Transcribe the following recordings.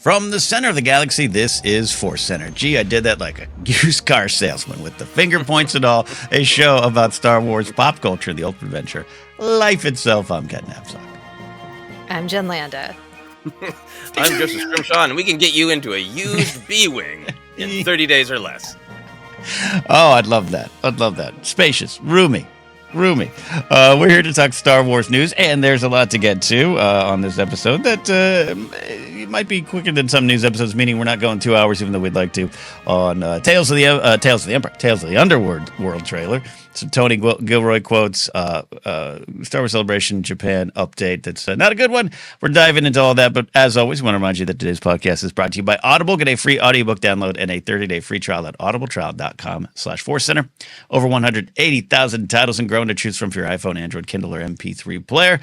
From the center of the galaxy, this is ForceCenter. Gee, I did that like a used car salesman with the finger points and all. A show about Star Wars, pop culture, the ultimate adventure, life itself. I'm Ken Knapsack. I'm Jen Landa. I'm Joseph Scrimshaw, and we can get you into a used B-Wing in 30 days or less. Oh, I'd love that. I'd love that. Spacious, roomy. We're here to talk Star Wars news, and there's a lot to get to on this episode that might be quicker than some news episodes, meaning we're not going 2 hours, even though we'd like to, on Tales of the Empire, Tales of the Underworld trailer. Some Tony Gilroy quotes, Star Wars Celebration Japan update. That's not a good one. We're diving into all that, but as always, we want to remind you that today's podcast is brought to you by Audible. Get a free audiobook download and a 30-day free trial at audibletrial.com/ForceCenter. Over 180,000 titles and growing to choose from for your iPhone, Android, Kindle, or MP3 player.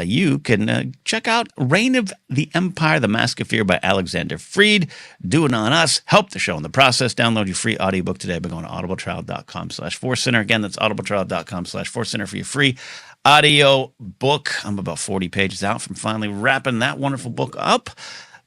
You can check out Reign of the Empire, The Mask of Fear by Alexander Freed. Do it on us. Help the show in the process. Download your free audiobook today by going to audibletrial.com/ForceCenter. Again, that's audibletrial.com/ForceCenter for your free audio book. I'm about 40 pages out from finally wrapping that wonderful book up.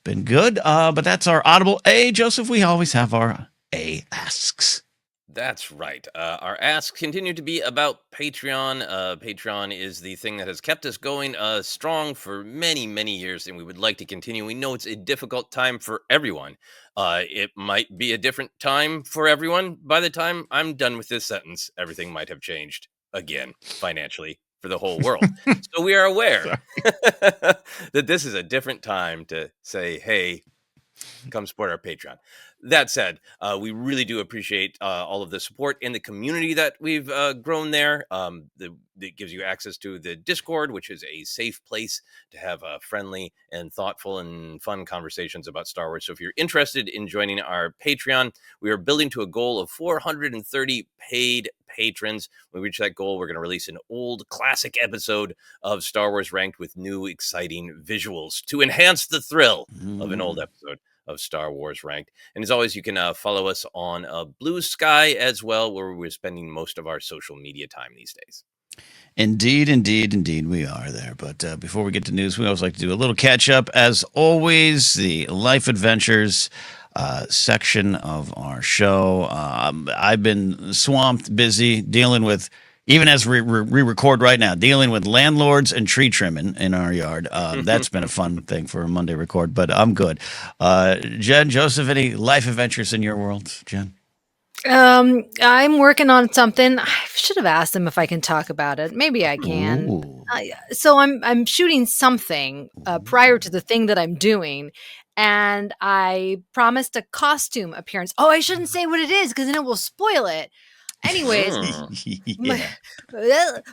Been good, but that's our Audible A. Joseph, we always have our A Asks. That's right. Our asks continue to be about Patreon. Patreon is the thing that has kept us going strong for many, many years, and we would like to continue. We know it's a difficult time for everyone. It might be a different time for everyone. By the time I'm done with this sentence, everything might have changed again financially for the whole world. So we are aware that this is a different time to say, hey, come support our Patreon. That said, we really do appreciate all of the support in the community that we've grown there. That gives you access to the Discord, which is a safe place to have friendly and thoughtful and fun conversations about Star Wars. So if you're interested in joining our Patreon, we are building to a goal of 430 paid patrons. When we reach that goal, we're going to release an old classic episode of Star Wars Ranked with new exciting visuals to enhance the thrill of an old episode of Star Wars Ranked. And as always, you can follow us on Blue Sky as well, where we're spending most of our social media time these days. Indeed, we are there. But before we get to news, we always like to do a little catch-up. As always, the Life Adventures section of our show. I've been swamped, busy, dealing with, even as we record right now, dealing with landlords and tree trimming in our yard. That's been a fun thing for a Monday record, but I'm good. Jen, Joseph, any life adventures in your world, Jen? I'm working on something. I should have asked them if I can talk about it. Maybe I can. So I'm shooting something prior to the thing that I'm doing, and I promised a costume appearance. Oh, I shouldn't say what it is because then it will spoil it. Anyways,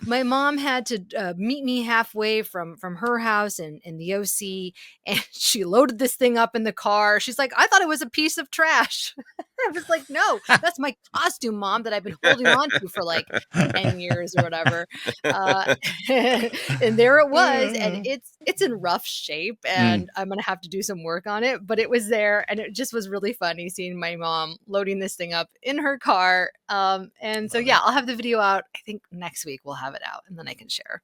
my mom had to meet me halfway from her house in the OC, and she loaded this thing up in the car. She's like, I thought it was a piece of trash. I was like, no, that's my costume, Mom, that I've been holding on to for like 10 years or whatever. And there it was, and it's in rough shape, and I'm going to have to do some work on it, but it was there, and it just was really funny seeing my mom loading this thing up in her car. And so, yeah, I'll have the video out. I think next week we'll have it out, and then I can share.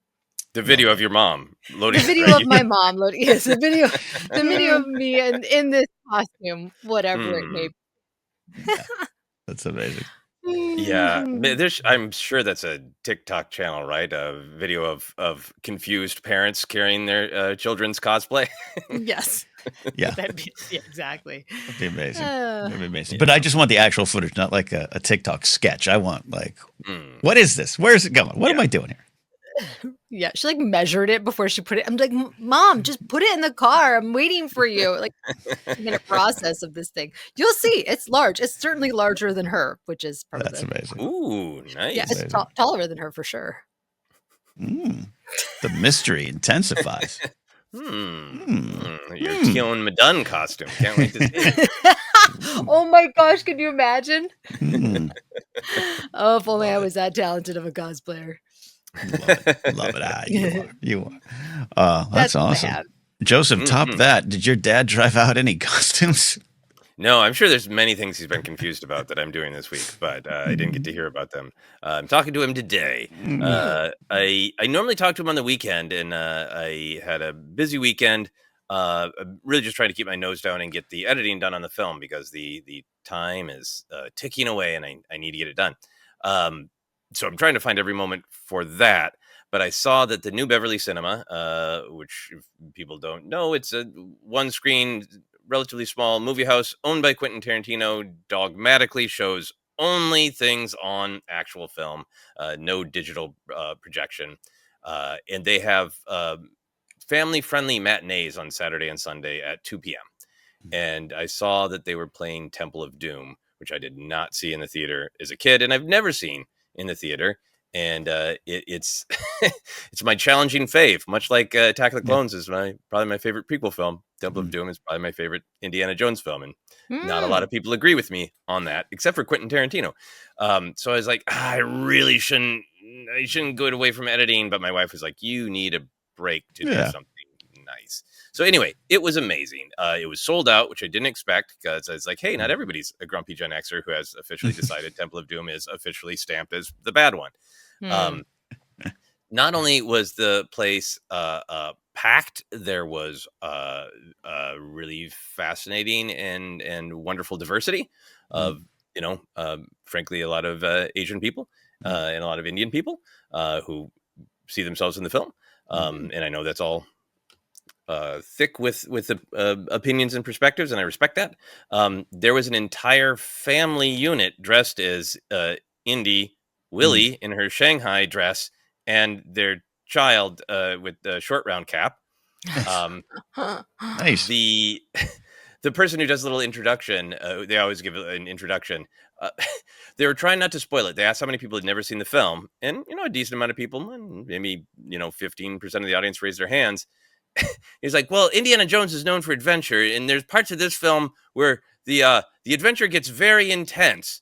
The video of your mom loading. The video of my mom loading. Yes, the video of me in this costume, whatever it may be. Yeah, that's amazing. Yeah, I'm sure that's a TikTok channel, right? A video of confused parents carrying their children's cosplay. Yes. Yeah. Yeah, exactly. That'd be amazing. That'd be amazing. Yeah. But I just want the actual footage, not like a TikTok sketch. I want like, what is this? Where is it going? What am I doing here? Yeah, she like measured it before she put it. I'm like, Mom, just put it in the car. I'm waiting for you. Like, I'm in a process of this thing. You'll see. It's large. It's certainly larger than her, which is part That's of it. amazing. Ooh, nice. Yeah, it's taller than her for sure. The mystery intensifies. Your Tion Madun costume. Can't wait to see it. Oh my gosh, can you imagine? Oh, if only I was that talented of a cosplayer. Love it. You are. That's awesome. Joseph, top that. Did your dad drive out any costumes? No, I'm sure there's many things he's been confused about that I'm doing this week, but I didn't get to hear about them. I'm talking to him today. I normally talk to him on the weekend, and I had a busy weekend. I'm really just trying to keep my nose down and get the editing done on the film because the time is ticking away, and I need to get it done. So I'm trying to find every moment for that. But I saw that the New Beverly Cinema, which if people don't know, it's a one-screen, relatively small movie house owned by Quentin Tarantino, dogmatically shows only things on actual film, no digital projection. And they have family-friendly matinees on Saturday and Sunday at 2 p.m. And I saw that they were playing Temple of Doom, which I did not see in the theater as a kid, and I've never seen in the theater. And it's it's my challenging fave, much like Attack of the Clones is probably my favorite prequel film. Temple of Doom is probably my favorite Indiana Jones film, and not a lot of people agree with me on that, except for Quentin Tarantino. So I was like, I really shouldn't go away from editing, but my wife was like, you need a break to do something nice. So anyway, it was amazing. It was sold out, which I didn't expect because I was like, hey, not everybody's a grumpy Gen Xer who has officially decided Temple of Doom is officially stamped as the bad one. Not only was the place packed, there was really fascinating and wonderful diversity of, frankly, a lot of Asian people and a lot of Indian people who see themselves in the film. And I know that's all thick with the opinions and perspectives, and I respect that. There was an entire family unit dressed as Indy Willie in her Shanghai dress and their child with the short round cap. Nice. The person who does a little introduction, they always give an introduction. They were trying not to spoil it. They asked how many people had never seen the film, and a decent amount of people, maybe 15% of the audience raised their hands. He's like, well, Indiana Jones is known for adventure, and there's parts of this film where the adventure gets very intense.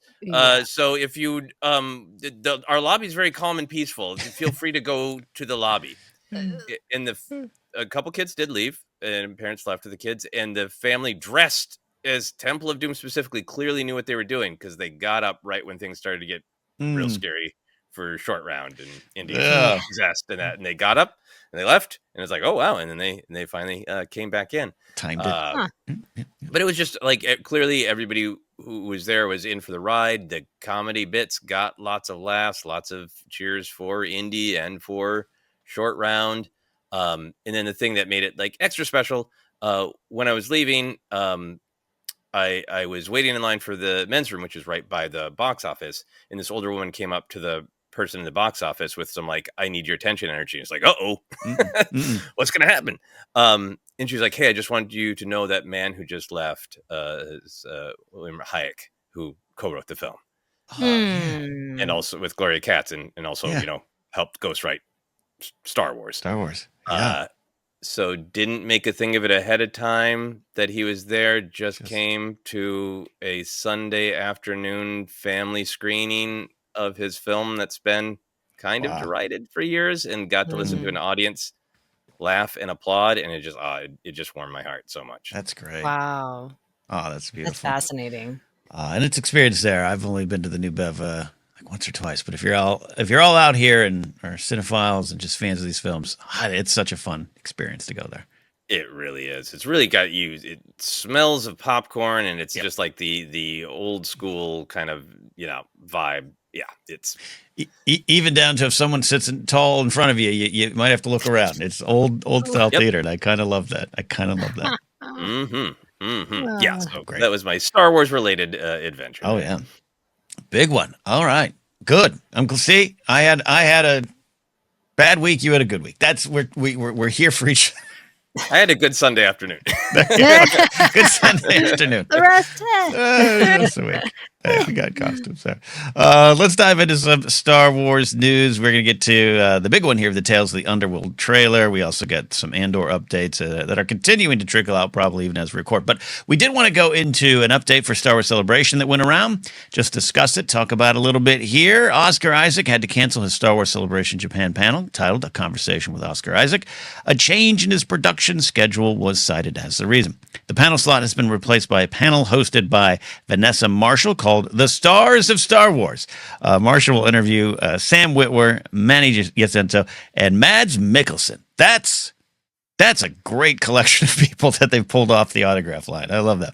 So if you our lobby is very calm and peaceful. Feel free to go to the lobby. And a couple kids did leave, and parents left with the kids, and the family dressed as Temple of Doom specifically clearly knew what they were doing because they got up right when things started to get real scary for Short Round and Indy possessed and that, and they got up and they left, and it's like, oh wow, and then they finally came back in. Timed it. But it was just like clearly everybody who was there was in for the ride. The comedy bits got lots of laughs, lots of cheers for Indy and for Short Round. And then the thing that made it like extra special, when I was leaving, I was waiting in line for the men's room, which is right by the box office, and this older woman came up to the person in the box office with some like, I need your attention energy. It's like, what's gonna happen? And she's like, hey, I just wanted you to know that man who just left is William Hayek, who co-wrote the film. And also with Gloria Katz, and also helped ghostwrite Star Wars. So didn't make a thing of it ahead of time that he was there, just came to a Sunday afternoon family screening of his film that's been kind of derided for years, and got to listen to an audience laugh and applaud, and it just warmed my heart so much. That's great. Wow. Oh, that's beautiful. That's fascinating. And it's experience there. I've only been to the New Bev like once or twice, but if you're all out here and are cinephiles and just fans of these films, it's such a fun experience to go there. It really is. It's really got you. It smells of popcorn, and it's just like the old school kind of vibe. Yeah, it's even down to if someone sits tall in front of you, you might have to look around. It's old style theater, and I kind of love that. Yeah, so great. That was my Star Wars related adventure. Oh yeah, big one. All right, good. See, I had a bad week. You had a good week. That's we're here for each. I had a good Sunday afternoon. Good Sunday afternoon. The rest that's a week. We got costumes there. Let's dive into some Star Wars news. We're going to get to the big one here, the Tales of the Underworld trailer. We also got some Andor updates that are continuing to trickle out, probably even as we record. But we did want to go into an update for Star Wars Celebration that went around. Just discuss it, talk about it a little bit here. Oscar Isaac had to cancel his Star Wars Celebration Japan panel, titled A Conversation with Oscar Isaac. A change in his production schedule was cited as the reason. The panel slot has been replaced by a panel hosted by Vanessa Marshall called The Stars of Star Wars. Marshall will interview Sam Witwer, Manny Jacinto, and Mads Mikkelsen. That's That's a great collection of people that they've pulled off the autograph line. I love that.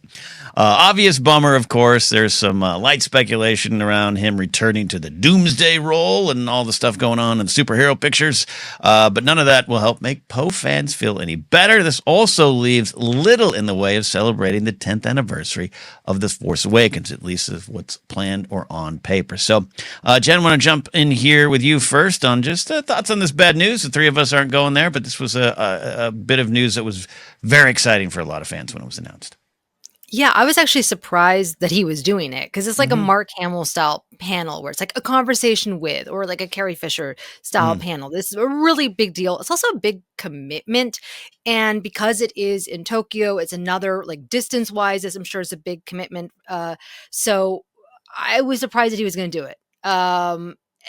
Obvious bummer, of course. There's some light speculation around him returning to the Doomsday role and all the stuff going on in superhero pictures. But none of that will help make Poe fans feel any better. This also leaves little in the way of celebrating the 10th anniversary of The Force Awakens, at least of what's planned or on paper. So, Jen, I want to jump in here with you first on just thoughts on this bad news. The three of us aren't going there, but this was a bit of news that was very exciting for a lot of fans when it was announced. Yeah, I was actually surprised that he was doing it because it's like a Mhm. Mark Hamill style panel where it's like a conversation with, or like a Carrie Fisher style Mm. panel. This is a really big deal. It's also a big commitment. And because it is in Tokyo, it's another like distance wise, as I'm sure it's a big commitment. So I was surprised that he was going to do it.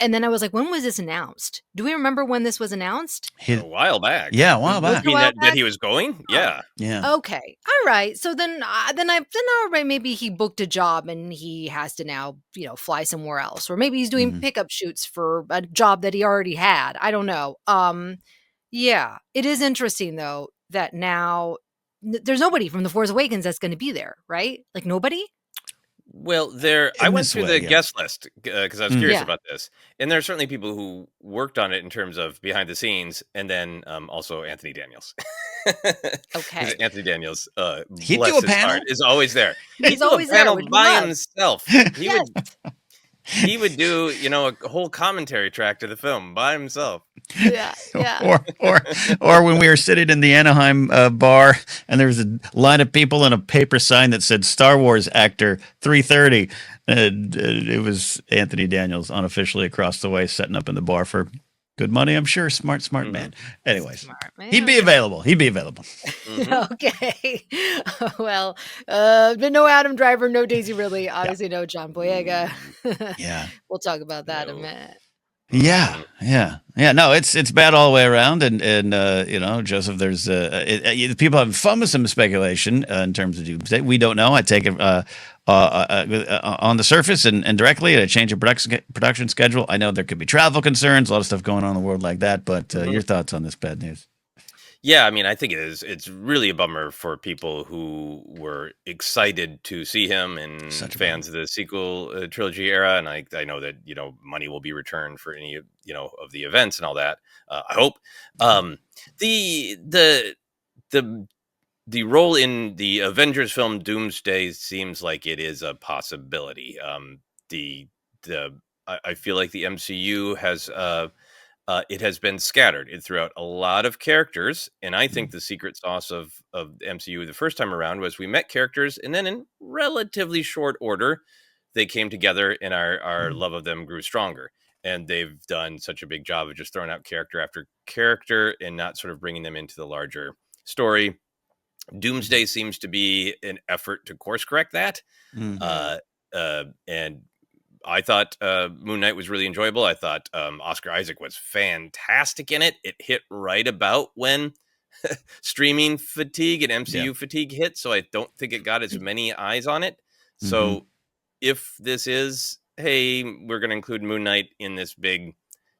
And then I was like, when was this announced? Do we remember when this was announced? A while back. Yeah, a while Was back. it a while That back? he was going? Oh. Yeah. Yeah. Okay. All right. So then all right, maybe he booked a job and he has to now, fly somewhere else. Or maybe he's doing Mhm. pickup shoots for a job that he already had. I don't know. Yeah. It is interesting though that now there's nobody from The Force Awakens that's going to be there, right? Like nobody? Well, I In went this through way, the yeah. guest list because I was Mm. curious Yeah. about this, and there are certainly people who worked on it in terms of behind the scenes, and then also Anthony Daniels, because Okay. Anthony Daniels, He'd do bless a his heart, panel. is always there. He's He'd do a always there, panel which we by love. himself. He Yes. would he would do a whole commentary track to the film by himself. Yeah. Yeah. or when we were sitting in the Anaheim bar and there was a line of people and a paper sign that said Star Wars actor 3:30, and it was Anthony Daniels unofficially across the way setting up in the bar for good money, I'm sure. Smart Mhm. man. Anyways, Smart he'd man. be available. Mhm. Okay. Well, but no Adam Driver, no Daisy Ridley, Yeah. obviously no John Boyega. Yeah. We'll talk about that in a No. minute. Yeah, Mhm. yeah. No, it's bad all the way around, and Joseph, there's people having fun with some speculation in terms of doomsday. We don't know. I take it on the surface and directly a change of production schedule. I know there could be travel concerns, a lot of stuff going on in the world like that. But Mhm. your thoughts on this bad news? Yeah, I mean, I think it is. It's really a bummer for people who were excited to see him and Such a fans of the sequel trilogy era. And I know that money will be returned for any of the events and all that. I hope. Um, the the the the role in the Avengers film Doomsday seems like it is a possibility. The I feel like the MCU has it has been scattered throughout a lot of characters, and I think the secret sauce of the MCU the first time around was we met characters, and then in relatively short order, they came together, and our love of them grew stronger. And they've done such a big job of just throwing out character after character and not sort of bringing them into the larger story. Doomsday seems to be an effort to course correct that. Mm. And I thought Moon Knight was really enjoyable. I thought Oscar Isaac was fantastic in it. It hit right about when streaming fatigue and MCU Yeah. fatigue hit, so I don't think it got as many eyes on it. Mhm. So if this is, hey, we're going to include Moon Knight in this big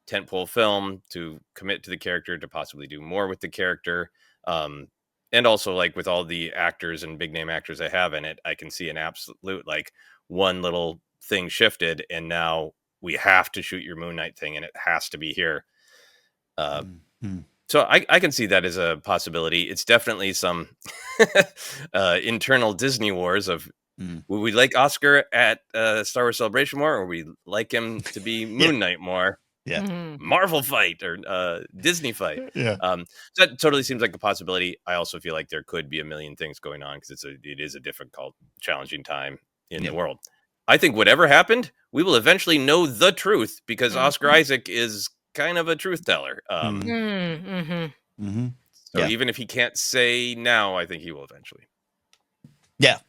tentpole film to commit to the character, to possibly do more with the character, and also like with all the actors and big name actors I have in it, I can see an absolute like one little thing shifted, and now we have to shoot your Moon Knight thing, and it has to be here. Mhm. So I can see that as a possibility. It's definitely some internal Disney wars of Mm. would we like Oscar at Star Wars Celebration more, or we like him to be Yeah. Moon Knight more? Yeah. Mhm. Marvel fight or Disney fight. Yeah. So that totally seems like a possibility. I also feel like there could be a million things going on because it is a difficult, challenging time in Yeah. the world. I think whatever happened, we will eventually know the truth because Oscar Isaac is kind of a truth teller. Mhm. Mhm. Mm-hmm. So Yeah. even if he can't say now, I think he will eventually. Yeah.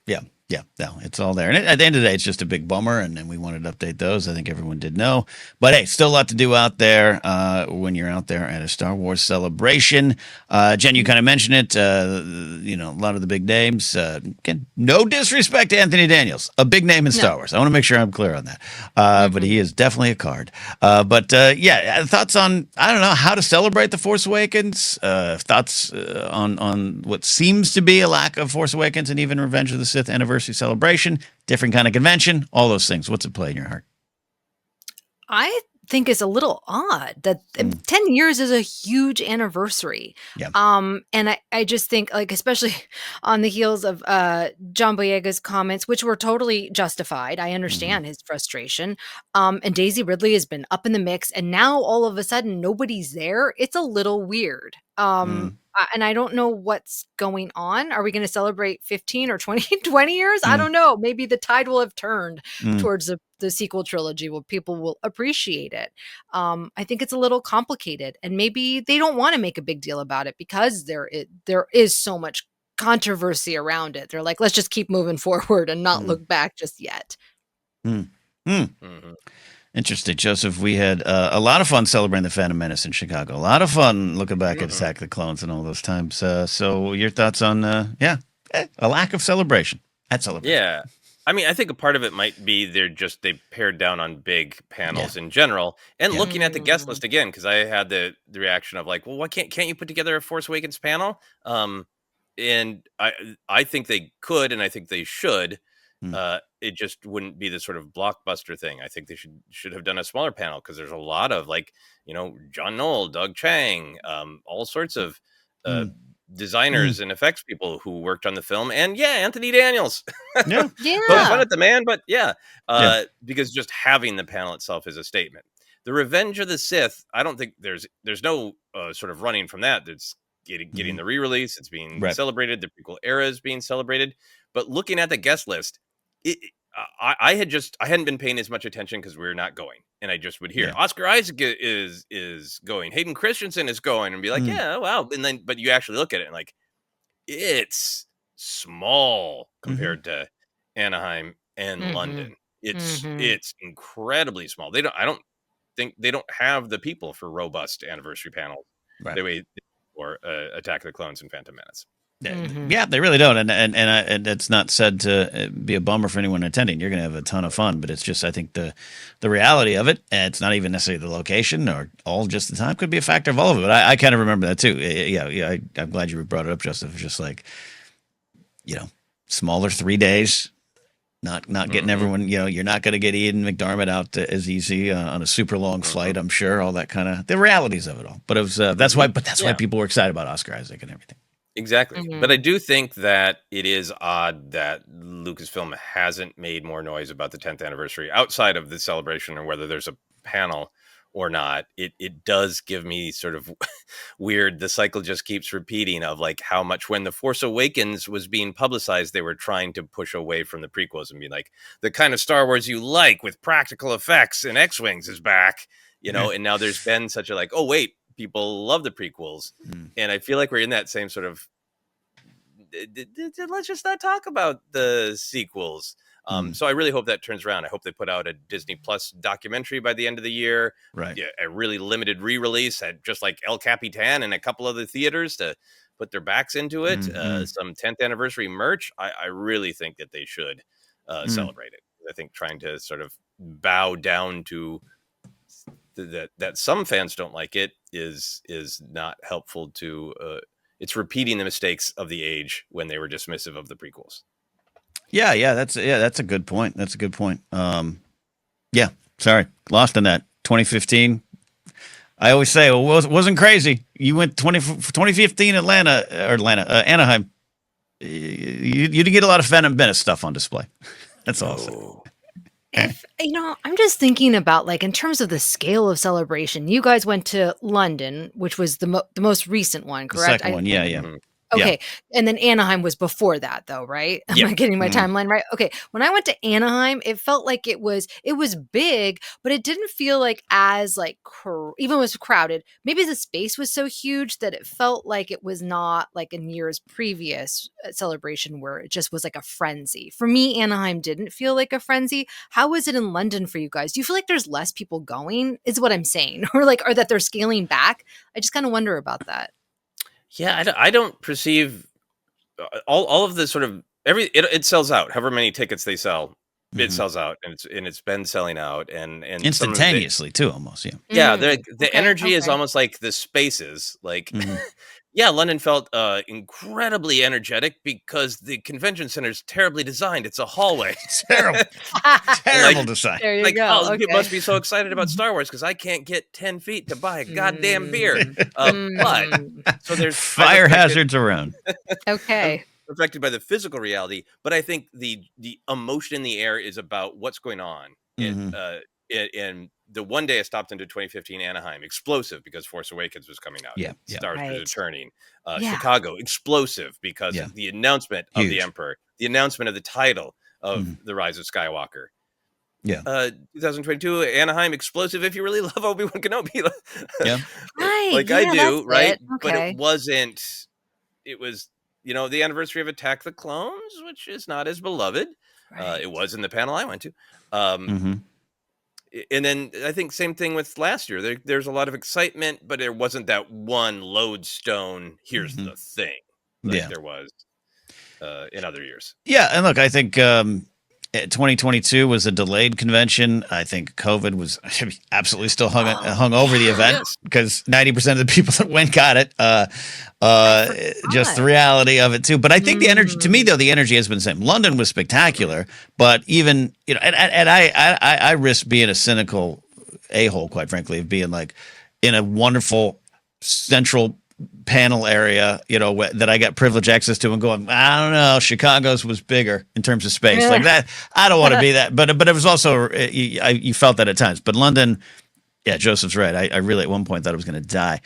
Yeah, no, it's all there. And at the end of the day, it's just a big bummer. And then we wanted to update those. I think everyone did know. But hey, still a lot to do out there when you're out there at a Star Wars celebration. Jen, you kind of mentioned it. A lot of the big names. Again, no disrespect to Anthony Daniels, a big name in Star Wars. I want to make sure I'm clear on that. But he is definitely a card. Thoughts on, I don't know, how to celebrate The Force Awakens? Thoughts on what seems to be a lack of Force Awakens and even Revenge of the Sith anniversary celebration, different kind of convention, all those things. What's at play in your heart? I think it's a little odd that 10 years is a huge anniversary. Yeah. And I just think, like, especially on the heels of John Boyega's comments, which were totally justified. I understand his frustration. And Daisy Ridley has been up in the mix, and now all of a sudden nobody's there. It's a little weird. And I don't know what's going on. Are we going to celebrate 15 or 20 years? I don't know. Maybe the tide will have turned towards the sequel trilogy where people will appreciate it. I think it's a little complicated, and maybe they don't want to make a big deal about it because there is so much controversy around it. They're like, let's just keep moving forward and not look back just yet. Interesting, Joseph. We had a lot of fun celebrating the Phantom Menace in Chicago. A lot of fun looking back at Attack of the Clones and all those times. So your thoughts on, a lack of celebration at celebration? Yeah. I mean, I think a part of it might be they pared down on big panels in general. And looking at the guest list again, because I had the reaction of like, well, why can't you put together a Force Awakens panel? And I think they could, and I think they should. It just wouldn't be the sort of blockbuster thing. I think they should have done a smaller panel, because there's a lot of, like, John Knoll, Doug Chang, all sorts of designers and effects people who worked on the film, and Anthony Daniels. Yeah. Poke fun at the man, but because just having the panel itself is a statement. The Revenge of the Sith, I don't think there's no sort of running from that. It's getting the re-release. It's being celebrated. The prequel era is being celebrated. But looking at the guest list, I hadn't been paying as much attention because we were not going, and I just would hear Oscar Isaac is going, Hayden Christensen is going, and be like, yeah, wow. And then, but you actually look at it and like, it's small compared to Anaheim and London. It's incredibly small. I don't think they don't have the people for robust anniversary panels the way for Attack of the Clones and Phantom Menace. Yeah, they really don't, and it's not said to be a bummer for anyone attending. You're going to have a ton of fun, but it's just, I think the reality of it, and it's not even necessarily the location or all just the time, could be a factor of all of it. But I kind of remember that too. I'm glad you brought it up, Joseph. It's just like, smaller 3 days, not getting everyone. You're not going to get Ian McDermott out as easy on a super long flight. I'm sure all that kind of the realities of it all. But it was that's why people were excited about Oscar Isaac and everything. Exactly. But I do think that it is odd that Lucasfilm hasn't made more noise about the 10th anniversary outside of the celebration, or whether there's a panel or not. It does give me sort of weird. The cycle just keeps repeating of like how much, when The Force Awakens was being publicized, they were trying to push away from the prequels and be like, the kind of Star Wars you like with practical effects and X-Wings is back, and now there's been such a like, oh wait, people love the prequels. And I feel like we're in that same sort of, let's just not talk about the sequels. So I really hope that turns around. I hope they put out a Disney Plus documentary by the end of the year. Right. Yeah, a really limited re-release at just like El Capitan and a couple other theaters to put their backs into it. Some 10th anniversary merch. I really think that they should celebrate it. I think trying to sort of bow down to that some fans don't like it is not helpful to it's repeating the mistakes of the age when they were dismissive of the prequels. That's a good point. That's a good point. Sorry, lost on that. 2015. I always say, it wasn't crazy. You went 2015 Anaheim. You didn't get a lot of Phantom Menace stuff on display. That's all. I'm just thinking about, like, in terms of the scale of celebration, you guys went to London, which was the most recent one, correct? The second one, yeah. Okay. And then Anaheim was before that though, right? Am Yeah. I getting my Mhm. timeline right? Okay. When I went to Anaheim, it felt like it was big, but it didn't feel like as like even was crowded. Maybe the space was so huge that it felt like it was not like in years previous celebration where it just was like a frenzy. For me, Anaheim didn't feel like a frenzy. How is it in London for you guys? Do you feel like there's less people going? Is what I'm saying. Or that they're scaling back? I just kind of wonder about that. Yeah, I don't perceive all of the sort of it sells out. However many tickets they sell, it Mhm. sells out, and it's been selling out, and some of the Instantaneously too, almost. Yeah. yeah, the Okay, energy is okay. almost like the spaces. Like, Mhm. yeah, London felt incredibly energetic because the convention center is terribly designed. It's a hallway. Terrible, terrible design. There you Like, go. oh, people Okay. must be so excited about Star Wars because I can't get 10 feet to buy a goddamn beer. Mm, But mm. so there's Fire hazards around. Okay. affected by the physical reality, but I think the emotion in the air is about what's going on. Mhm. In the one day I stopped into 2015 Anaheim, explosive because Force Awakens was coming out. Yeah, yeah. Stars were Right. returning. Yeah. Chicago, explosive because Yeah. of the announcement of the Huge. Emperor, the announcement of the title of Mhm. The Rise of Skywalker. Yeah. 2022 Anaheim, explosive if you really love Obi-Wan Kenobi. Yeah. Right. Like Yeah, I do, that's right? it. But Okay. it wasn't. It was, the anniversary of Attack the Clones, which is not as beloved. Right. It was in the panel I went to. Mhm. And then I think same thing with last year. There's a lot of excitement, but there wasn't that one lodestone. Here's Mhm. the thing, like Yeah. there was in other years. Yeah, and look, I think 2022 was a delayed convention. I think COVID was absolutely still hung over the event Yes. because 90% of the people that went got it. Just the forgot. reality of it too. But I think the energy, to me though, the energy has been the same. London was spectacular, but even and I risk being a cynical a-hole, quite frankly, of being like in a wonderful central panel area, that I got privileged access to and going, I don't know, Chicago's was bigger in terms of space like that. I don't want to be that, but it was also, you felt that at times, but London, yeah, Joseph's right. I really at one point thought I was going to die.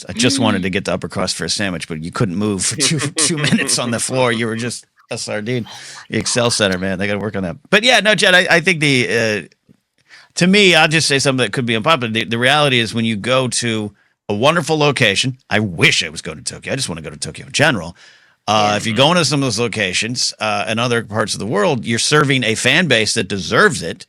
I just wanted to get to upper crust for a sandwich, but you couldn't move for two minutes on the floor. You were just a sardine. The Excel Center, man, they got to work on that. But yeah, no, Jed, I think to me, I'll just say something that could be unpopular. The reality is when you go to a wonderful location, I wish I was going to Tokyo. I just want to go to Tokyo in general. If you go into some of those locations and other parts of the world, you're serving a fan base that deserves it.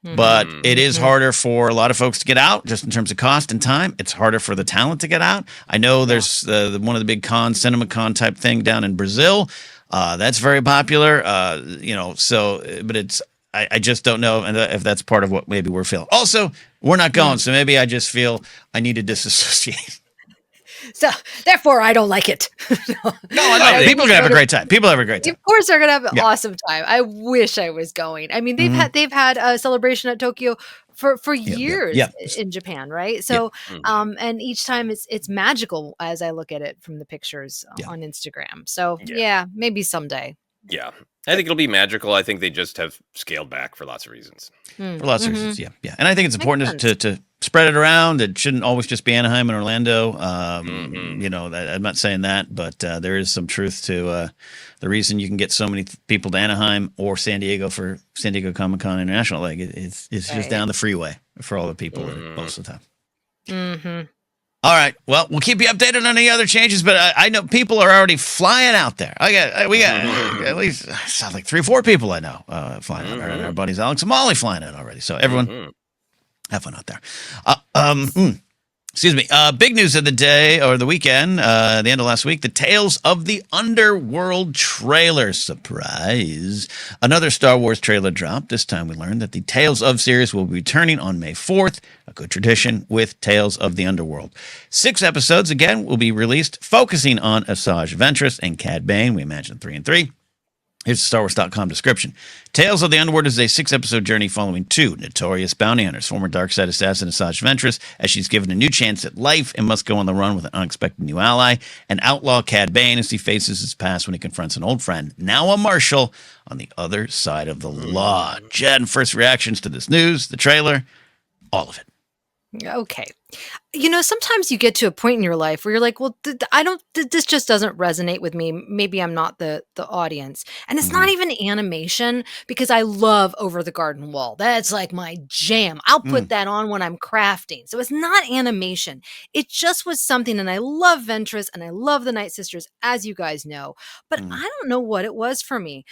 But it is harder for a lot of folks to get out just in terms of cost and time. It's harder for the talent to get out. I know there's one of the big cons, CinemaCon type thing down in Brazil. That's very popular. But it's, I just don't know if that's part of what maybe we're feeling. Also, we're not going, so maybe I just feel I need to disassociate. So therefore, I don't like it. No, I know. People are gonna have a great time. People have a great time. Of course, they're gonna have an awesome time. I wish I was going. I mean, they've had a celebration at Tokyo for years in Japan, right? So, and each time it's magical as I look at it from the pictures on Instagram. So, yeah, maybe someday. Yeah, I think it'll be magical. I think they just have scaled back for lots of reasons. For lots of reasons, yeah. And I think it's important to spread it around. It shouldn't always just be Anaheim and Orlando. I'm not saying that, but there is some truth to the reason you can get so many people to Anaheim or San Diego for San Diego Comic-Con International. Like it's just down the freeway for all the people most of the time. Mm-hmm. All right. Well, we'll keep you updated on any other changes, but I know people are already flying out there. We got at least sounds like 3 or 4 people I know flying out. Our buddies Alex and Molly flying out already. So everyone, have fun out there. Excuse me. Big news of the day or the weekend, the end of last week, the Tales of the Underworld trailer. Surprise. Another Star Wars trailer dropped. This time we learned that the Tales of series will be returning on May 4th, a good tradition with Tales of the Underworld. 6 episodes, again, will be released, focusing on Asajj Ventress and Cad Bane. We imagine 3 and 3. Here's the StarWars.com description. Tales of the Underworld is a 6-episode journey following 2 notorious bounty hunters, former dark-side assassin Asajj Ventress, as she's given a new chance at life and must go on the run with an unexpected new ally, and outlaw Cad Bane as he faces his past when he confronts an old friend, now a marshal, on the other side of the law. Jed, first reactions to this news, the trailer, all of it. Okay. Sometimes you get to a point in your life where you're like, well, this just doesn't resonate with me. Maybe I'm not the audience. And it's not Mhm. even animation because I love Over the Garden Wall. That's like my jam. I'll put Mm, that on when I'm crafting. So it's not animation. It just was something. And I love Ventress and I love the Night Sisters, as you guys know. But I mm, don't know what it was for me.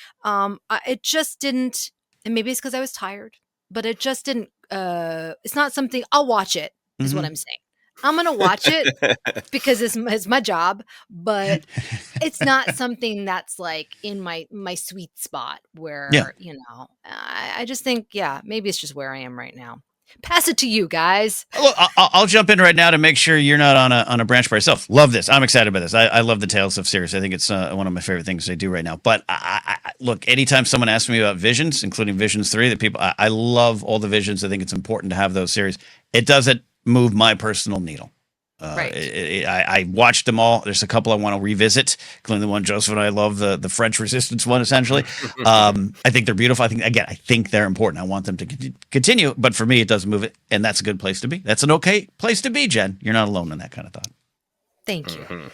It just didn't. And maybe it's because I was tired, but it just didn't. It's not something I'll watch it is what mhm. I'm saying. I'm gonna watch it because it's my job, but it's not something that's like in my sweet spot Yeah. where, I just think, yeah, maybe it's just where I am right now. Pass it to you guys. Look, I'll jump in right now to make sure you're not on a branch by yourself. Love this. I'm excited about this. I love the Tales of series. I think it's one of my favorite things they do right now. But look, anytime someone asks me about Visions, including Visions 3, that people, I love all the Visions. I think it's important to have those series. It doesn't move my personal needle. Right. I watched them all. There's a couple I want to revisit, including the one Joseph and I love, the French Resistance one, essentially. I think they're beautiful. I think they're important. I want them to continue, but for me, it doesn't move it, and that's a good place to be. That's an okay place to be, Jen. You're not alone in that kind of thought. Thank you.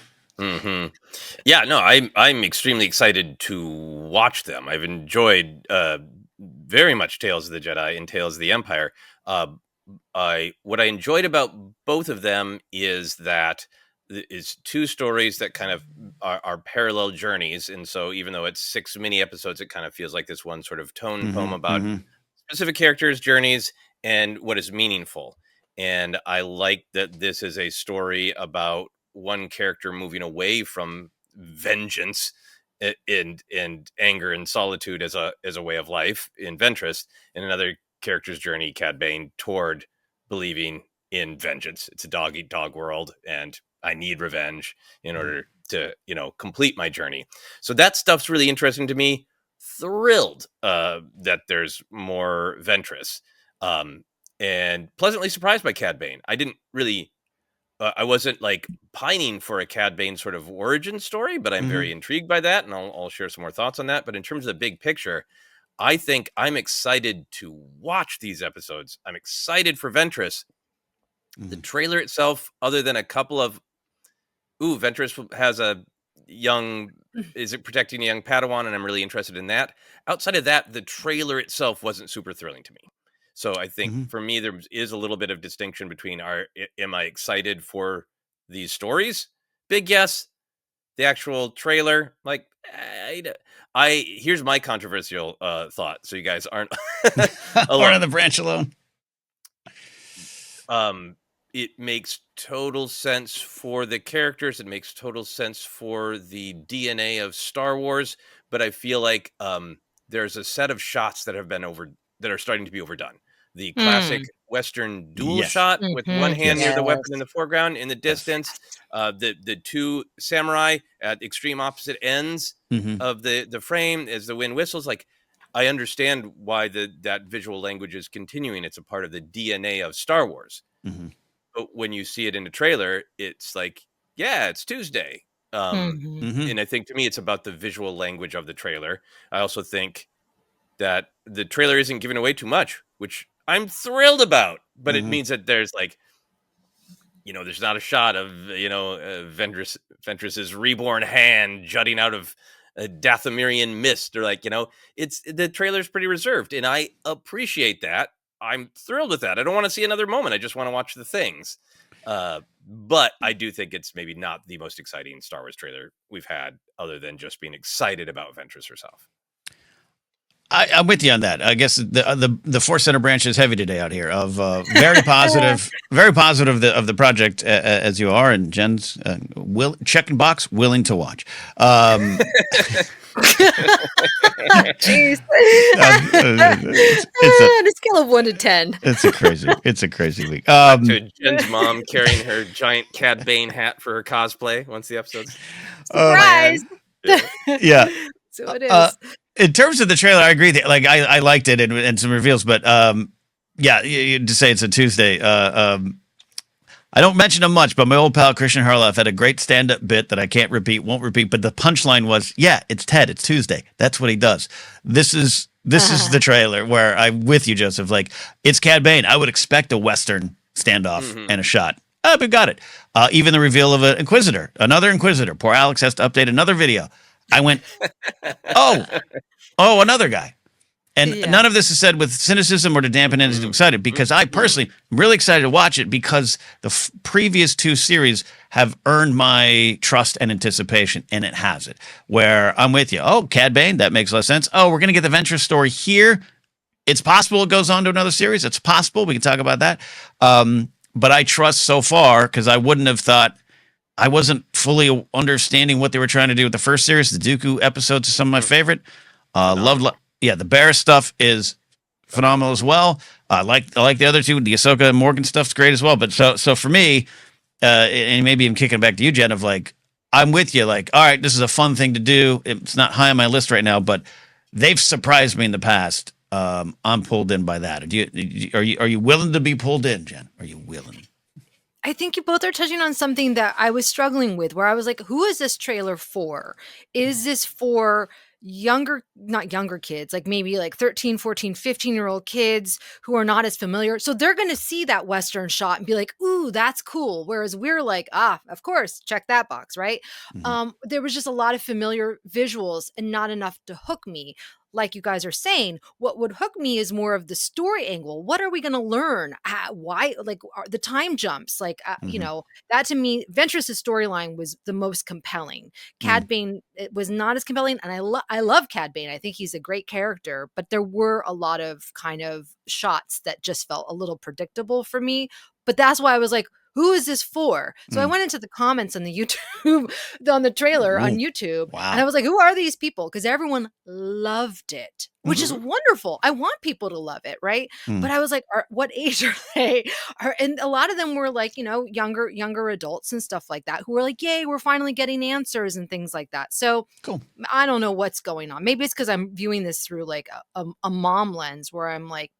Yeah, no, I'm extremely excited to watch them. I've enjoyed very much Tales of the Jedi and Tales of the Empire. Uh, what I enjoyed about both of them is that is two stories that kind of are parallel journeys, and so even though it's 6 mini episodes, it kind of feels like this one sort of tone poem Mm-hmm, about mm-hmm, specific characters' journeys and what is meaningful. And I like that this is a story about one character moving away from vengeance and anger and solitude as a way of life in Ventress, and another character's journey, Cad Bane, toward believing in vengeance. It's a dog eat dog world, and I need revenge in order to complete my journey. So that stuff's really interesting to me. Thrilled that there's more Ventress, um, and pleasantly surprised by Cad Bane. I didn't really, I wasn't like pining for a Cad Bane sort of origin story, but I'm mm-hmm, very intrigued by that, and I'll share some more thoughts on that. But in terms of the big picture, I think I'm excited to watch these episodes. I'm excited for Ventress. The mm-hmm, trailer itself, other than a couple of Ventress has a young is it protecting a young Padawan, and I'm really interested in that. Outside of that, the trailer itself wasn't super thrilling to me. So I think mm-hmm, for me, there is a little bit of distinction between am I excited for these stories? Big yes. The actual trailer, like here's my controversial thought, so you guys aren't or on alone. the branch alone. um it makes total sense for the characters, it makes total sense for the DNA of Star Wars, but I feel like there's a set of shots that are starting to be overdone. The classic Mm. Western dual Yes, shot with one hand yes, near the weapon in Yes. the foreground, in the yes. distance, the two samurai at extreme opposite ends Mm-hmm, of the frame as the wind whistles. Like, I understand why that visual language is continuing. It's a part of the DNA of Star Wars. mm-hmm, But when you see it in a trailer, it's like, yeah, it's Tuesday. Mhm. mm-hmm, And I think to me, it's about the visual language of the trailer. I also think that the trailer isn't giving away too much, which I'm thrilled about. But it mm-hmm. means that there's like, there's not a shot of, Ventress's reborn hand jutting out of a Dathomirian mist, or like, it's the trailer's pretty reserved, and I appreciate that. I'm thrilled with that. I don't want to see another moment. I just want to watch the things. But I do think it's maybe not the most exciting Star Wars trailer we've had, other than just being excited about Ventress herself. I'm with you on that. I guess the ForceCenter branch is heavy today out here. Of very positive, very positive of the project as you are, and Jen's checking box willing to watch. Jeez. It's On a scale of 1 to 10. it's a crazy week. To Jen's mom carrying her giant Cad Bane hat for her cosplay once the episode's Surprise! planned. Yeah. Yeah. So it Uh, is. in terms of the trailer, I agree that like I liked it and some reveals, but yeah, to say it's a Tuesday. I don't mention him much, but my old pal Christian Harloff had a great stand-up bit that I can't repeat, won't repeat, but the punchline was, "Yeah, it's Ted. It's Tuesday. That's what he does." This is the trailer where I'm with you, Joseph. Like, it's Cad Bane. I would expect a Western standoff and a shot. We got it. Even the reveal of another Inquisitor. Poor Alex has to update another video. I went, oh, another guy. And none of this is said with cynicism or to dampen anything excited, because I personally am really excited to watch it because the previous 2 series have earned my trust and anticipation, and it has it. Where I'm with you. Oh, Cad Bane, that makes less sense. Oh, we're going to get the Ventress story here. It's possible it goes on to another series. It's possible. We can talk about that. But I trust so far, because I wouldn't have thought, I wasn't fully understanding what they were trying to do with the first series. The Dooku episodes are some of my favorite. The Barris stuff is phenomenal as well. I like the other 2. The Ahsoka and Morgan stuff's great as well. But so for me, and maybe I'm kicking it back to you, Jen, of like, I'm with you. Like, all right, this is a fun thing to do. It's not high on my list right now, but they've surprised me in the past. I'm pulled in by that. Are you willing to be pulled in, Jen? Are you willing? I think you both are touching on something that I was struggling with, where I was like, who is this trailer for? Is this for not younger kids, like maybe like 13, 14, 15-year-old kids who are not as familiar? So they're going to see that Western shot and be like, ooh, that's cool. Whereas we're like, of course, check that box, right? There was just a lot of familiar visuals and not enough to hook me. Like you guys are saying, what would hook me is more of the story angle. What are we going to learn? Why? Like the time jumps, that to me, Ventress's storyline was the most compelling. Cad Bane, it was not as compelling. And I love Cad Bane. I think he's a great character, but there were a lot of kind of shots that just felt a little predictable for me. But that's why I was like, who is this for? So I went into the comments on the YouTube, on the trailer on YouTube, and I was like, who are these people? Because everyone loved it, which is wonderful. I want people to love it, right? But I was like, what age are they? And a lot of them were like, younger adults and stuff like that, who were like, yay, we're finally getting answers and things like that. So cool. I don't know what's going on. Maybe it's because I'm viewing this through like a mom lens, where I'm like,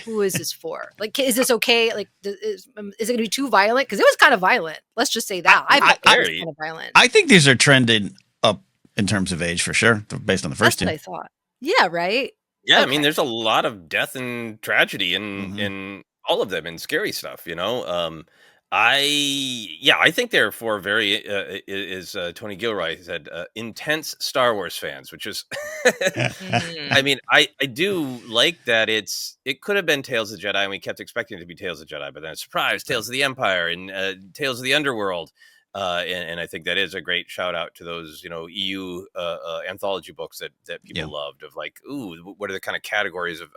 who is this for? Like, is this okay? Like, is it going to be too violent? Because it was kind of violent. Let's just say that. I thought it was kind of violent. I think these are trending up in terms of age for sure, based on the first 2. That's what I thought. Yeah, right? Yeah, okay. I mean, there's a lot of death and tragedy in all of them, and scary stuff, I think they're for very, Tony Gilroy said, intense Star Wars fans, which is, I mean, I do like that it could have been Tales of the Jedi, and we kept expecting it to be Tales of the Jedi, but then surprise, Tales of the Empire and Tales of the Underworld. And I think that is a great shout out to those, EU anthology books that people loved, of like, ooh, what are the kind of categories of,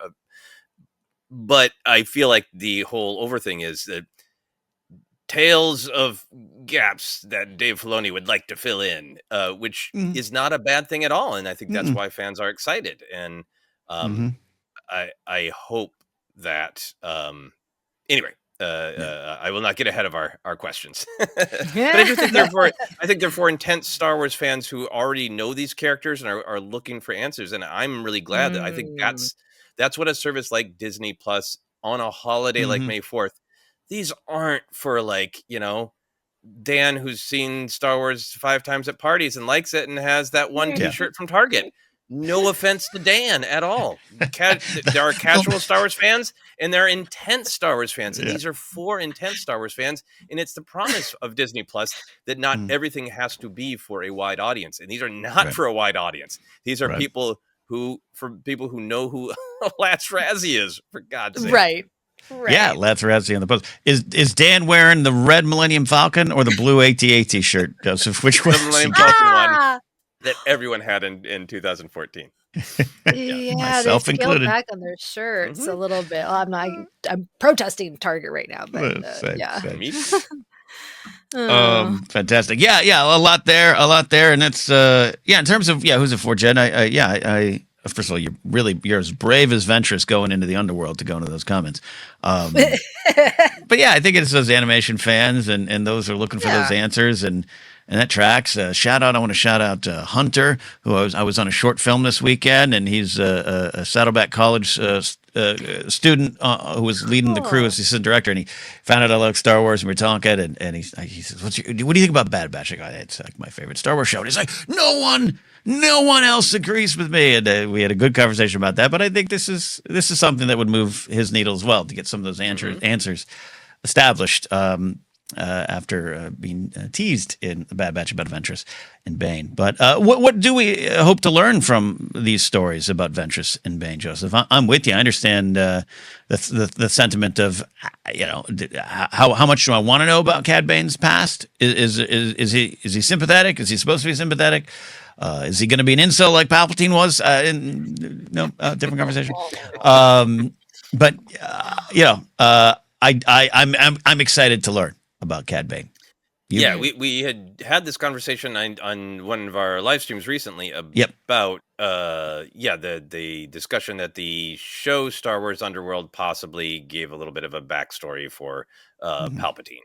but I feel like the whole over thing is that tales of gaps that Dave Filoni would like to fill in, which is not a bad thing at all. And I think that's why fans are excited. And I hope that, anyway, I will not get ahead of our questions. But I do think they're for intense Star Wars fans who already know these characters and are looking for answers. And I'm really glad that I think that's what a service like Disney Plus on a holiday like May 4th, these aren't for like, Dan, who's seen Star Wars 5 times at parties and likes it and has that one T-shirt from Target. No offense to Dan at all. There are casual Star Wars fans and there are intense Star Wars fans. And these are for intense Star Wars fans. And it's the promise of Disney Plus that not everything has to be for a wide audience. And these are not for a wide audience. These are people who know who Lance Razzie is, for God's sake. Right. Yeah, Lance Razzie on the post. Is Dan wearing the red Millennium Falcon or the blue AT-AT shirt, Joseph? Which one? The Millennium Falcon one that everyone had in 2014. Yeah, myself they scaled included. back on their shirts a little bit. Well, I'm protesting Target right now, but Same. Fantastic. Yeah, a lot there, and that's in terms of who's it for, Jen? I first of all, you're as brave as Ventress going into the Underworld to go into those comments. But I think it's those animation fans and those who are looking for those answers, and that tracks. I want to shout out Hunter, who I was on a short film this weekend, and he's a Saddleback College student who was leading the crew as assistant director, and he found out I like Star Wars, and we're talking, and he says, what do you think about Bad Batch? I go, it's like my favorite Star Wars show. And he's like, no one No one else agrees with me, and we had a good conversation about that. But I think this is something that would move his needle as well to get some of those answers established after being teased in the Bad Batch about Ventress and Bane. But what do we hope to learn from these stories about Ventress and Bane, Joseph? I'm with you. I understand the sentiment of how much do I want to know about Cad Bane's past? Is he sympathetic? Is he supposed to be sympathetic? Is he going to be an incel like Palpatine was? Different conversation. But I'm excited to learn about Cad Bane. Yeah, we had this conversation on one of our live streams recently about the discussion that the show Star Wars Underworld possibly gave a little bit of a backstory for Palpatine.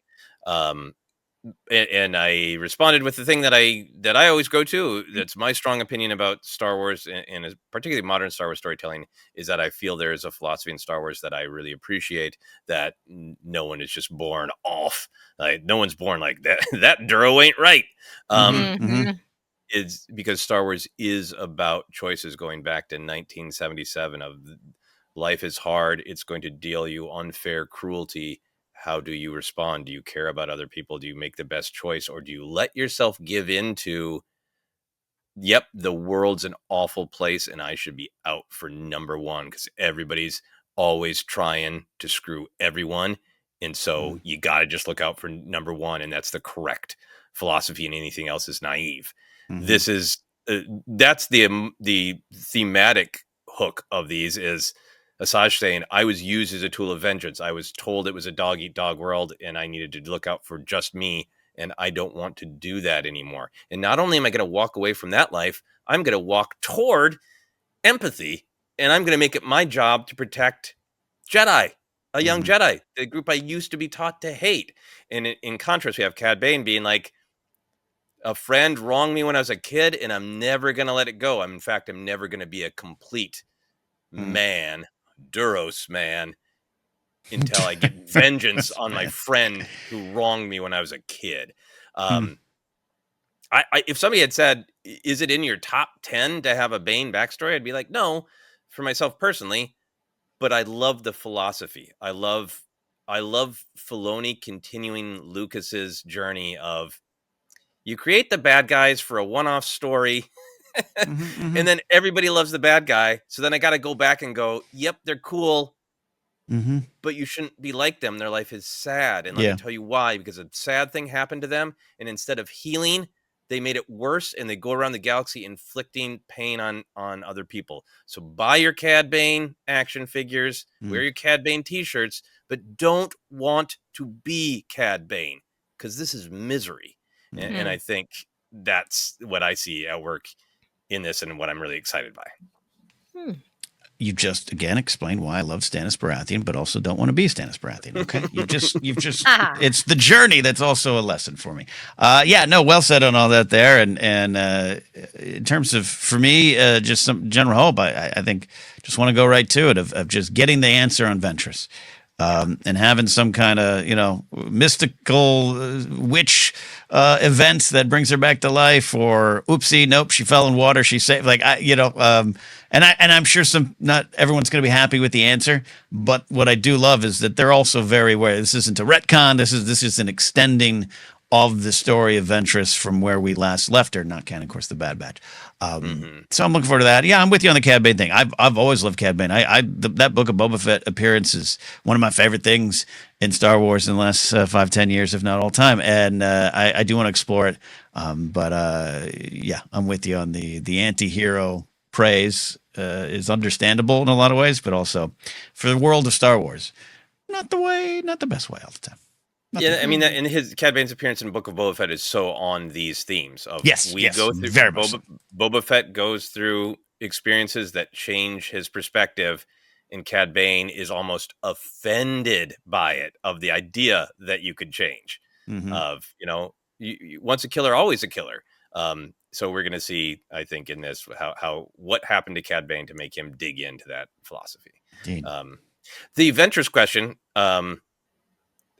And I responded with the thing that I always go to. That's my strong opinion about Star Wars, and particularly modern Star Wars storytelling, is that I feel there is a philosophy in Star Wars that I really appreciate. That no one is just born off. Like, no one's born like that. That Duro ain't right. It's because Star Wars is about choices going back to 1977. Of life is hard. It's going to deal you unfair cruelty. How do you respond? Do you care about other people? Do you make the best choice? Or do you let yourself give into, yep, the world's an awful place and I should be out for number one because everybody's always trying to screw everyone. And so you got to just look out for number one. And that's the correct philosophy, and anything else is naive. This is, that's the thematic hook of these is Asajj saying, I was used as a tool of vengeance. I was told it was a dog-eat-dog world, and I needed to look out for just me, and I don't want to do that anymore. And not only am I going to walk away from that life, I'm going to walk toward empathy, and I'm going to make it my job to protect Jedi, a young Jedi, the group I used to be taught to hate. And in contrast, we have Cad Bane being like, a friend wronged me when I was a kid, and I'm never going to let it go. In fact, I'm never going to be a complete man, Duros man, until I get vengeance on my friend who wronged me when I was a kid. If somebody had said, is it in your top 10 to have a Bane backstory? I'd be like, no, for myself personally, but I love the philosophy. I love Filoni continuing Lucas's journey of, you create the bad guys for a one-off story, and then everybody loves the bad guy. So then I got to go back and go, yep, they're cool, but you shouldn't be like them. Their life is sad. And let me tell you why, because a sad thing happened to them. And instead of healing, they made it worse, and they go around the galaxy inflicting pain on other people. So buy your Cad Bane action figures, wear your Cad Bane t-shirts, but don't want to be Cad Bane, because this is misery. And I think that's what I see at work in this, and what I'm really excited by. You just again explained why I love Stannis Baratheon, but also don't want to be Stannis Baratheon. Okay, you've just it's the journey that's also a lesson for me. Well said on all that there. And in terms of, for me, just some general hope, I think just want to go right to it of just getting the answer on Ventress. And having some kind of, mystical witch event that brings her back to life, or oopsie, nope, she fell in water, she's safe. And I'm sure not everyone's going to be happy with the answer, but what I do love is that they're also very aware this isn't a retcon. This is an extending of the story of Ventress from where we last left her, not counting, of course, the Bad Batch. So I'm looking forward to that. Yeah, I'm with you on the Cad Bane thing. I've always loved Cad Bane. That Book of Boba Fett appearance is one of my favorite things in Star Wars in the last 5-10 years, if not all time. And I do want to explore it. I'm with you on the anti-hero praise is understandable in a lot of ways, but also for the world of Star Wars, not the best way all the time. Yeah, I mean, in his Cad Bane's appearance in Book of Boba Fett is so on these themes of go through very Boba Fett goes through experiences that change his perspective, and Cad Bane is almost offended by it, of the idea that you could change. Of once a killer, always a killer. So we're going to see, I think, in this how what happened to Cad Bane to make him dig into that philosophy. The Ventress question.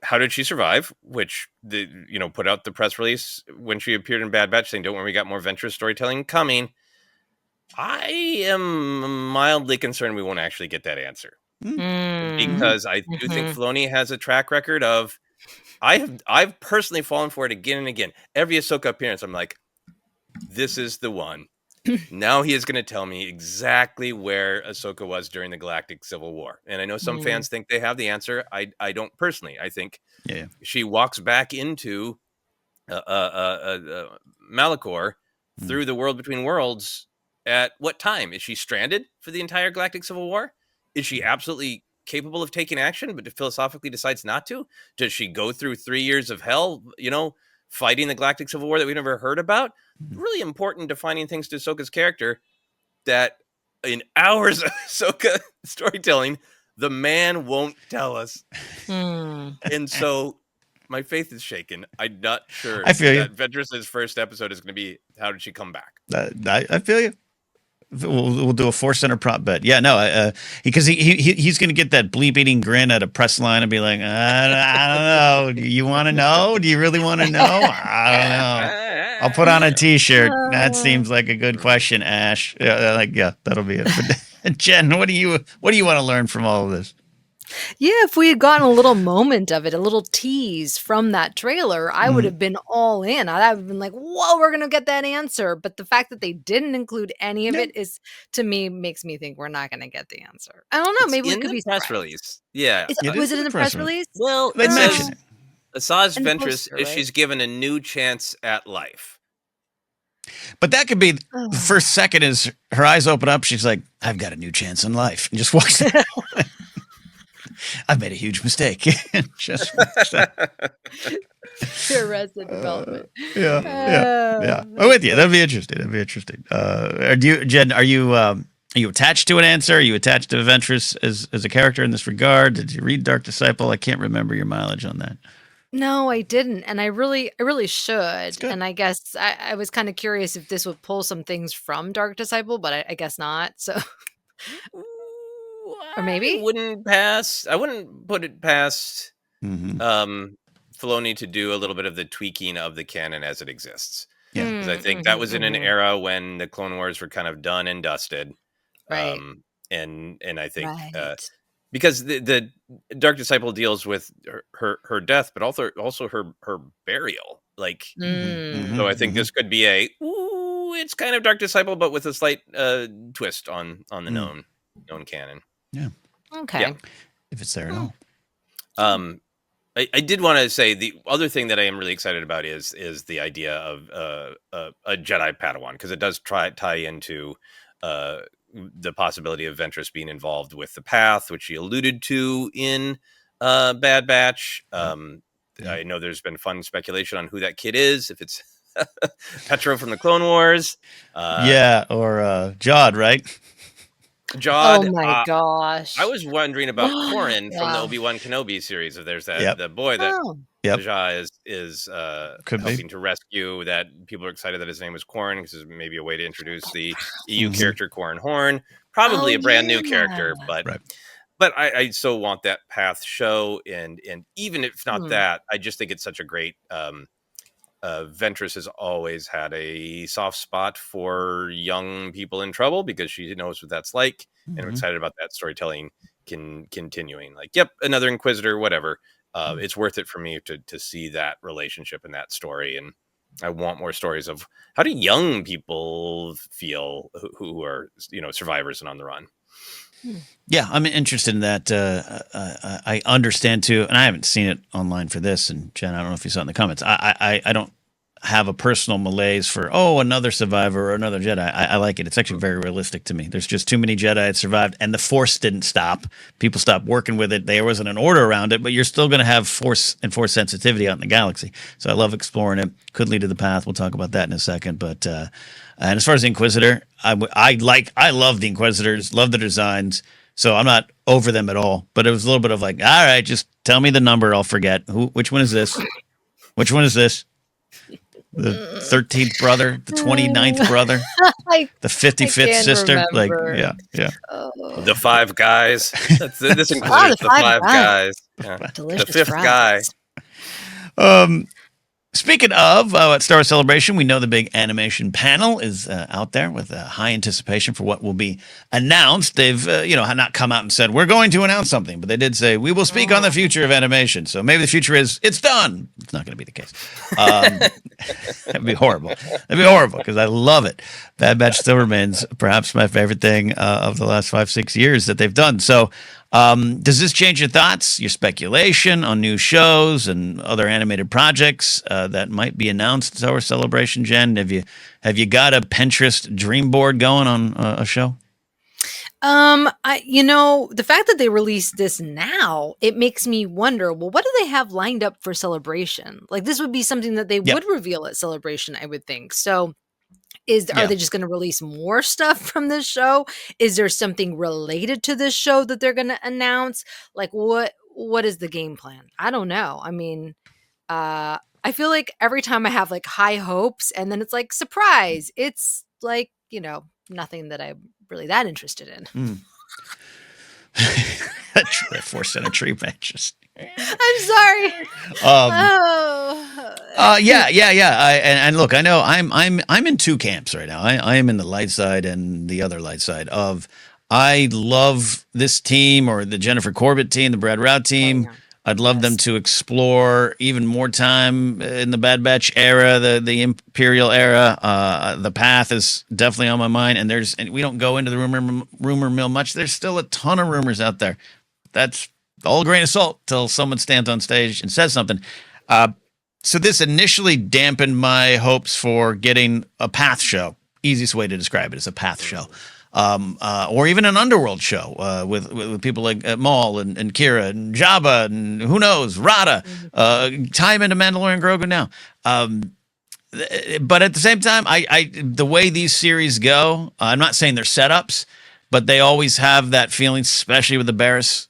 How did she survive? Which put out the press release when she appeared in Bad Batch saying, "Don't worry, we got more Ventress storytelling coming." I am mildly concerned we won't actually get that answer Mm. because I do think Mhm. Filoni has a track record of. I've personally fallen for it again and again. Every Ahsoka appearance, I'm like, this is the one. Now he is going to tell me exactly where Ahsoka was during the Galactic Civil War. And I know some Mm. fans think they have the answer. I don't personally. I think Yeah. she walks back into Malachor Mm. through the world between worlds. At what time? Is she stranded for the entire Galactic Civil War? Is she absolutely capable of taking action, but philosophically decides not to? Does she go through 3 years of hell, fighting the Galactic Civil War that we've never heard about? Mm. Really important defining things to Ahsoka's character that in hours of Ahsoka storytelling, the man won't tell us. Mm. And so my faith is shaken. I'm not sure I feel you. that Ventress's first episode is going to be how did she come back? I feel you. We'll do a ForceCenter prop bet. Yeah, no, because he's going to get that bleep eating grin at a press line and be like, I don't know. Do you want to know? Do you really want to know? I don't know. I'll put on a T-shirt. That seems like a good question, Ash. Yeah, that'll be it. But Jen, what do you want to learn from all of this? Yeah, if we had gotten a little moment of it, a little tease from that trailer, I would have been all in. I'd have been like, whoa, we're going to get that answer. But the fact that they didn't include any of Yeah. it is, to me, makes me think we're not going to get the answer. I don't know. It's Maybe we in could the be press surprised. release. Yeah. Was it in the press release? Well, They it mention says it. Asajj And the Ventress poster, is right? she's given a new chance at life. But that could be the Oh. first second is her eyes open up. She's like, I've got a new chance in life. And just walks out. I've made a huge mistake. Just walks out. Arrested Development. Yeah. I'm with you. That'd be interesting. Jen, are you attached to an answer? Are you attached to Ventress as a character in this regard? Did you read Dark Disciple? I can't remember your mileage on that. No, I didn't, and I really should. good. And I guess I was kind of curious if this would pull some things from Dark Disciple, but I guess not. So, or maybe. I wouldn't put it past Mm-hmm. Filoni to do a little bit of the tweaking of the canon as it exists. Yeah. Because I think that was in an era when the Clone Wars were kind of done and dusted. Right. And I think Right. because the Dark Disciple deals with her death, but also her burial. Like, Mm. so I think this could be it's kind of Dark Disciple, but with a slight twist on the known canon. Yeah. Okay. Yeah. If it's there at all. I did want to say the other thing that I am really excited about is the idea of a Jedi Padawan, because it does tie into the possibility of Ventress being involved with the Path, which he alluded to in Bad Batch. I know there's been fun speculation on who that kid is, if it's Petro from the Clone Wars. Or Jod, right? Jod. Oh my gosh. I was wondering about Corrin from the Wow. Obi-Wan Kenobi series. If there's the boy that Oh. Jaja is Could be. helping to rescue, that people are excited that his name was Corrin, because it's maybe a way to introduce the EU character Corrin Horn. Probably a brand new character, but Right. but I so want that Path show, and even if not that, I just think it's such a great Ventress has always had a soft spot for young people in trouble, because she knows what that's like, and I'm excited about that storytelling continuing. Like, yep, another Inquisitor, whatever. It's worth it for me to see that relationship in that story, and I want more stories of how do young people feel who are survivors and on the run. Yeah, I'm interested in that. I understand too, and I haven't seen it online for this. And Jen, I don't know if you saw it in the comments. I don't have a personal malaise for another survivor or another Jedi. I like it. It's actually very realistic to me. There's just too many Jedi that survived, and the Force didn't stop. People stopped working with it. There wasn't an order around it, but you're still going to have Force and Force sensitivity out in the galaxy. So I love exploring it. Could lead to the Path. We'll talk about that in a second. But and as far as the Inquisitor, I love the Inquisitors, love the designs. So I'm not over them at all. But it was a little bit of like, all right, just tell me the number. I'll forget. Which one is this? Which one is this? The 13th brother, the 29th brother, the 55th sister. Remember. Like, yeah. The Five Guys. This includes the Five Guys. Yeah. Delicious the fifth fries. guy. Speaking of at Star Wars Celebration, we know the big animation panel is out there with high anticipation for what will be announced. They've, not come out and said, we're going to announce something, but they did say, we will speak on the future of animation. So maybe the future is, it's done. It's not going to be the case. That'd be horrible. That'd be horrible because I love it. Bad Batch still remains perhaps my favorite thing of the last 5-6 years that they've done. So does this change your thoughts, your speculation on new shows and other animated projects that might be announced at our celebration, Jen? Have you got a Pinterest dream board going on a show? The fact that they released this now, it makes me wonder, well, what do they have lined up for Celebration? Like, this would be something that they would reveal at Celebration, I would think. So are they just going to release more stuff from this show? Is there something related to this show that they're going to announce? Like, what is the game plan? I don't know. I mean, I feel like every time I have like high hopes and then it's like, surprise, it's like, nothing that I'm really that interested in. That ForceCenter tree matches. I'm sorry. Yeah. And look, I know I'm in two camps right now. I am in the light side and the other light side of I love this team or the Jennifer Corbett team, the Brad Rout team. Oh, yeah. I'd love them to explore even more time in the Bad Batch era, the Imperial era. The Path is definitely on my mind, and we don't go into the rumor mill much. There's still a ton of rumors out there. That's all a grain of salt till someone stands on stage and says something. So this initially dampened my hopes for getting a Path show. Easiest way to describe it is a Path show. Or even an Underworld show with people like Maul and Kira and Jabba and who knows, Rada, time into Mandalorian Grogu now. But at the same time, the way these series go, I'm not saying they're setups, but they always have that feeling, especially with the Barriss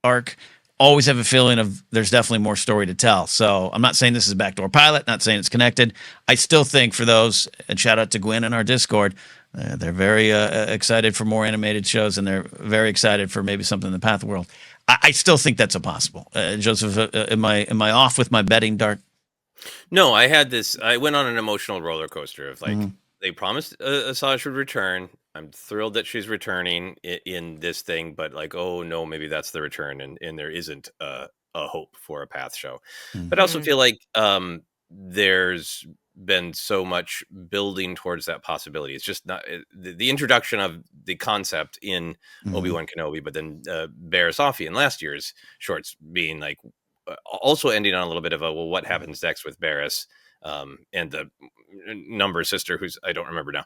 arc, always have a feeling of there's definitely more story to tell. So I'm not saying this is a backdoor pilot, not saying it's connected. I still think for those, and shout out to Gwen in our Discord, they're very excited for more animated shows, and they're very excited for maybe something in the Path world. I still think that's impossible. Joseph, am I off with my betting dart? No, I went on an emotional roller coaster of like, they promised Asajj would return. I'm thrilled that she's returning in this thing, but like, oh no, maybe that's the return, and there isn't a hope for a Path show. But I also feel like there's been so much building towards that possibility. It's just not the introduction of the concept in Obi-Wan Kenobi, but then Barriss Offee in last year's shorts being like also ending on a little bit of a, well, what happens next with Barriss and the number sister who's I don't remember now.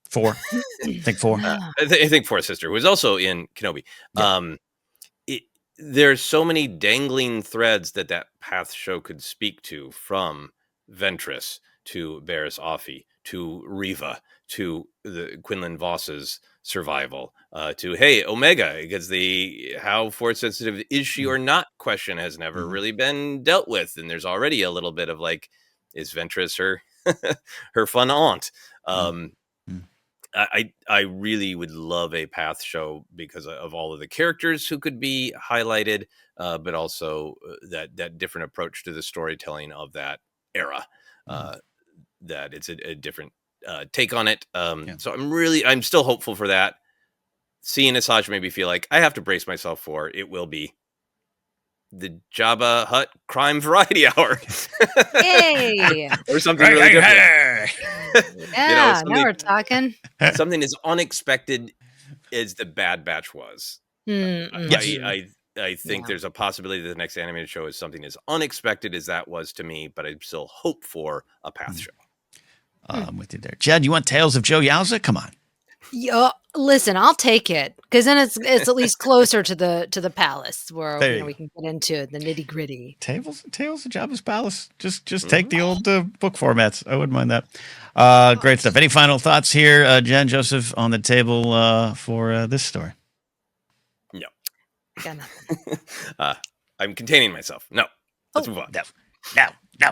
4. I think 4. I think fourth sister who is also in Kenobi. There's so many dangling threads that Path show could speak to, from Ventress to Barriss Offee to Reva to the Quinlan Voss's survival to hey Omega, because the how force sensitive is she or not question has never really been dealt with, and there's already a little bit of like, is Ventress her her fun aunt? I really would love a Path show because of all of the characters who could be highlighted, but also that different approach to the storytelling of that era. That it's a different take on it. So I'm still hopeful for that. Seeing Asajj made me feel like I have to brace myself for it will be the Jabba Hutt Crime Variety Hour. Yay! Or something really different. Yeah, now we're talking. Something as unexpected as the Bad Batch was. I think there's a possibility that the next animated show is something as unexpected as that was to me, but I still hope for a Path show. I'm with you there. Jed, you want Tales of Joe Yowza? Come on. Listen, I'll take it, because then it's at least closer to the palace where we can get into the nitty gritty. Tales of Jabba's palace. Just take the old book formats. I wouldn't mind that. Great stuff. Any final thoughts here, Jen, Joseph, on the table for this story? No. Got nothing. I'm containing myself. No. Let's move on. No. No.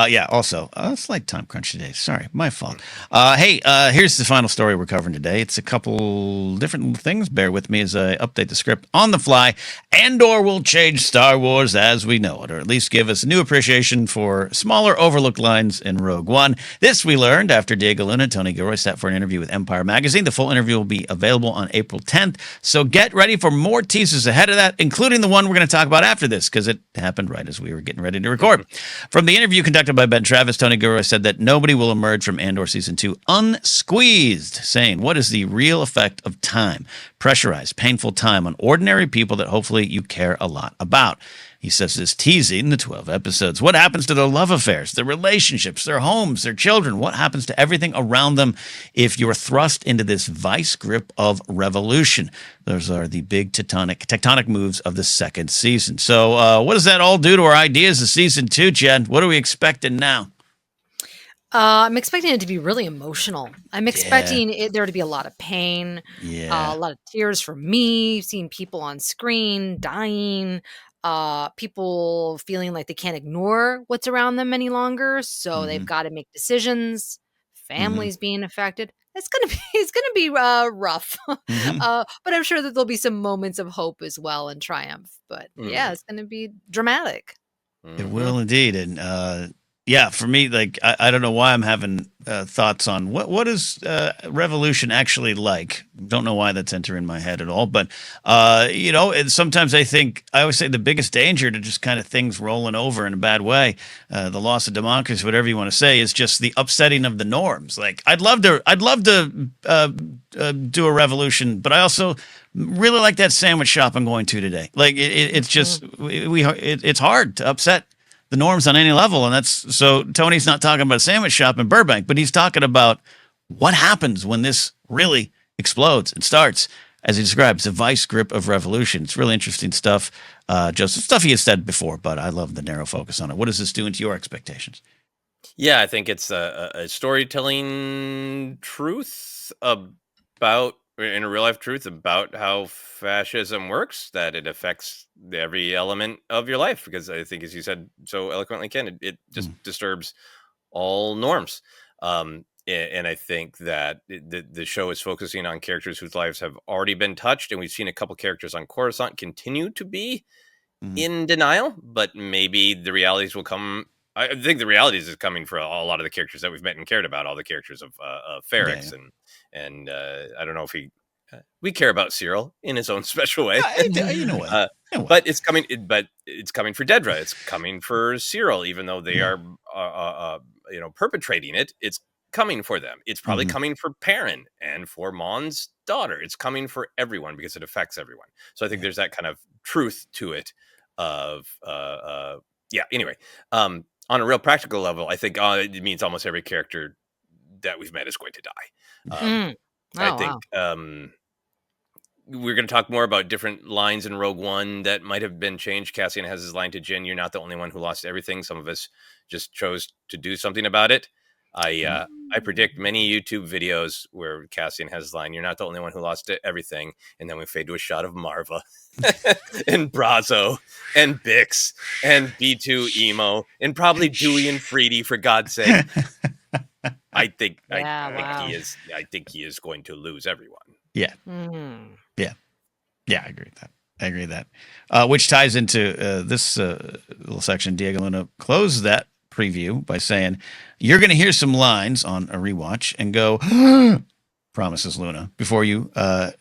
Yeah, also, slight time crunch today. Sorry, my fault. Hey, here's the final story we're covering today. It's a couple different things. Bear with me as I update the script on the fly. Andor will change Star Wars as we know it, or at least give us a new appreciation for smaller, overlooked lines in Rogue One. This we learned after Diego Luna and Tony Gilroy sat for an interview with Empire Magazine. The full interview will be available on April 10th, so get ready for more teasers ahead of that, including the one we're going to talk about after this, because it happened right as we were getting ready to record. From the interview conducted by Ben Travis, Tony Gilroy said that nobody will emerge from Andor Season 2 unsqueezed, saying, what is the real effect of time? Pressurized, painful time on ordinary people that hopefully you care a lot about. He says this teasing the 12 episodes. What happens to their love affairs, their relationships, their homes, their children? What happens to everything around them if you're thrust into this vice grip of revolution? Those are the big tectonic moves of the second season. So what does that all do to our ideas of Season 2, Jen? What are we expecting now? I'm expecting it to be really emotional. I'm expecting there to be a lot of pain, a lot of tears from me, seeing people on screen dying, people feeling like they can't ignore what's around them any longer, so they've got to make decisions. Families being affected. It's gonna be rough, but I'm sure that there'll be some moments of hope as well and triumph. But yeah, it's gonna be dramatic. It will indeed, and yeah, for me, like I don't know why I'm having thoughts on what is revolution actually like. Don't know why that's entering my head at all, but and sometimes I always say the biggest danger to just kind of things rolling over in a bad way, the loss of democracy, whatever you want to say, is just the upsetting of the norms. Like I'd love to do a revolution, but I also really like that sandwich shop I'm going to today. Like it's just it's hard to upset the norms on any level. And that's so Tony's not talking about a sandwich shop in Burbank, but he's talking about what happens when this really explodes and starts, as he describes, a vice grip of revolution. It's really interesting stuff. Joseph, stuff he has said before, but I love the narrow focus on it. What does this do into your expectations? Yeah, I think it's a storytelling truth about, in a real life truth about how fascism works, that it affects every element of your life. Because I think, as you said so eloquently, Ken, it just disturbs all norms. And I think that the show is focusing on characters whose lives have already been touched. And we've seen a couple characters on Coruscant continue to be in denial, but maybe the realities will come. I think the realities is coming for a lot of the characters that we've met and cared about, all the characters of Ferrex and I don't know if we care about Cyril in his own special way. You know what? But it's coming. But it's coming for Dedra. It's coming for Cyril, even though they are perpetrating it. It's coming for them. It's probably coming for Perrin and for Mon's daughter. It's coming for everyone because it affects everyone. So I think there's that kind of truth to it. Anyway. On a real practical level, I think it means almost every character that we've met is going to die. I think we're going to talk more about different lines in Rogue One that might have been changed. Cassian has his line to Jyn: "You're not the only one who lost everything. Some of us just chose to do something about it." I predict many YouTube videos where Cassian has his line: "You're not the only one who lost everything," and then we fade to a shot of Marva and Brazo and Bix and B2 Emo and probably Dewey and Freedy, for God's sake. I think he is going to lose everyone. Yeah. Yeah, I agree with that. Which ties into this little section. Diego Luna closed that preview by saying, "You're going to hear some lines on a rewatch and go," promises Luna, "before you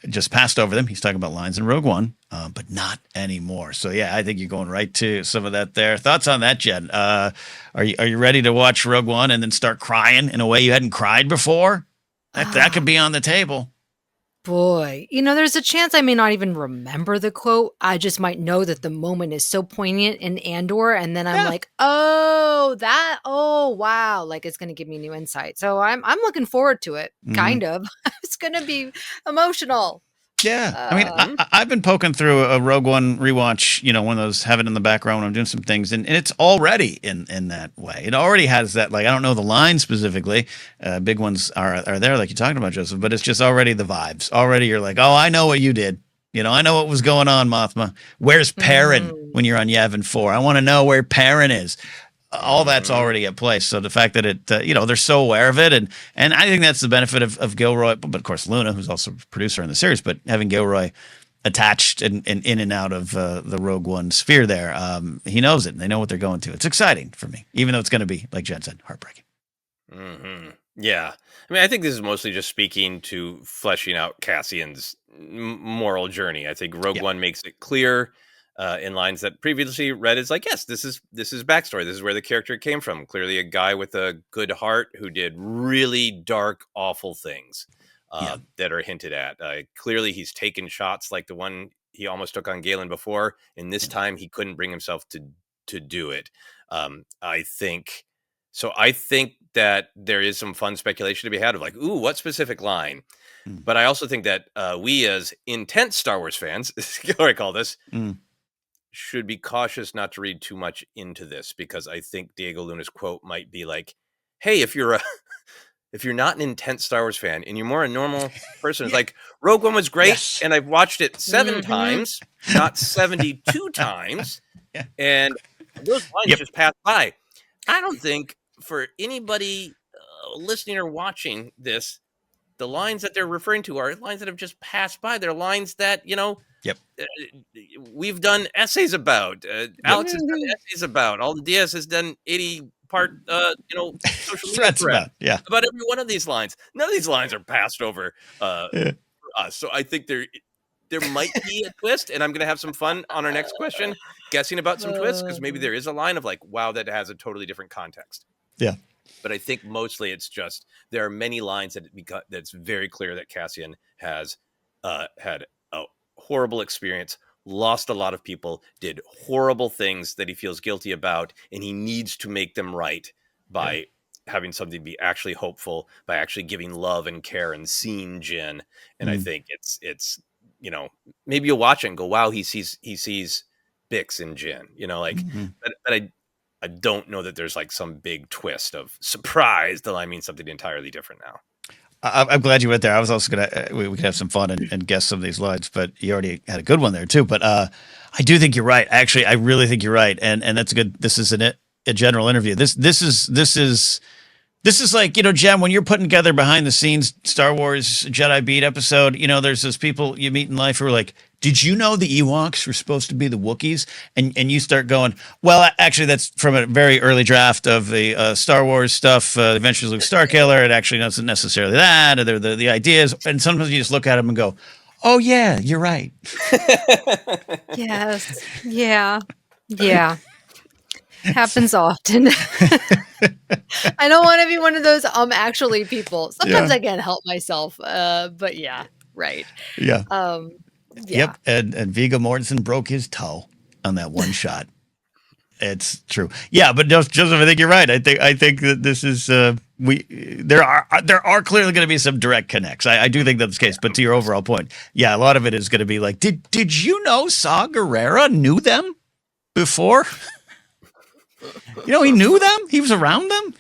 just passed over them." He's talking about lines in Rogue One, but not anymore. So yeah, I think you're going right to some of that there. Thoughts on that, Jen? Are you ready to watch Rogue One and then start crying in a way you hadn't cried before? That could be on the table. Boy, there's a chance I may not even remember the quote. I just might know that the moment is so poignant in Andor, and then I'm like, oh, wow, like it's going to give me new insight. So I'm looking forward to it. Kind of. It's going to be emotional. Yeah, I mean, I've been poking through a Rogue One rewatch, one of those, have it in the background when I'm doing some things, and it's already in that way. It already has that, like, I don't know the line specifically. Big ones are there, like you're talking about, Joseph, but it's just already the vibes. Already you're like, oh, I know what you did. I know what was going on, Mothma. Where's Perrin when you're on Yavin 4? I want to know where Perrin is. all that's already at play. So the fact that it, they're so aware of it, and I think that's the benefit of Gilroy, but of course Luna, who's also a producer in the series, but having Gilroy attached and in and out of the Rogue One sphere there, he knows it, and they know what they're going to. It's exciting for me, even though it's going to be, like Jen said, heartbreaking. Yeah. I mean, I think this is mostly just speaking to fleshing out Cassian's moral journey. I think Rogue One makes it clear in lines that previously read as like, yes, this is backstory. This is where the character came from. Clearly a guy with a good heart who did really dark, awful things that are hinted at. Clearly he's taken shots like the one he almost took on Galen before, and this time he couldn't bring himself to do it. I think that there is some fun speculation to be had of like, ooh, what specific line? But I also think that we as intense Star Wars fans, as Gilroy called us, should be cautious not to read too much into this, because I think Diego Luna's quote might be like, hey, if you're not an intense Star Wars fan and you're more a normal person, it's like, Rogue One was great, and I've watched it 7 times, not 72 times, and those lines just passed by. I don't think for anybody listening or watching this, the lines that they're referring to are lines that have just passed by. They're lines that, we've done essays about. Alex has done essays about. Alden Diaz has done 80-part, social media thread about every one of these lines. None of these lines are passed over for us. So I think there might be a twist, and I'm going to have some fun on our next question guessing about some twists, because maybe there is a line of like, wow, that has a totally different context. Yeah. But I think mostly it's just there are many lines that's very clear that Cassian has had a horrible experience, lost a lot of people, did horrible things that he feels guilty about, and he needs to make them right by having something be actually hopeful, by actually giving love and care and seeing Jyn. And I think it's maybe you'll watch it and go, wow, he sees Bix in Jyn, but I don't know that there's like some big twist of surprise. The line means something entirely different now. I'm glad you went there. I was also we could have some fun and guess some of these lines, but you already had a good one there too. But I do think you're right. Actually, I really think you're right. And that's a good, this is a general interview. This is like, Jen, when you're putting together behind the scenes Star Wars Jedi Beat episode, there's those people you meet in life who are like, did you know the Ewoks were supposed to be the Wookiees? And you start going, well, actually, that's from a very early draft of the Star Wars stuff, Adventures of Luke Starkiller. It actually isn't necessarily that, or the ideas. And sometimes you just look at them and go, oh, yeah, you're right. Yes. Yeah. Yeah. Happens often. I don't want to be one of those actually people. Sometimes I can't help myself. But yeah, right. Yeah. Yep. And Viggo Mortensen broke his toe on that one shot. It's true. Yeah, but Joseph, I think you're right. I think that this is there are clearly going to be some direct connects. I do think that's the case. But to your overall point, yeah, a lot of it is going to be like, did you know Saw Gerrera knew them before? He knew them. He was around them.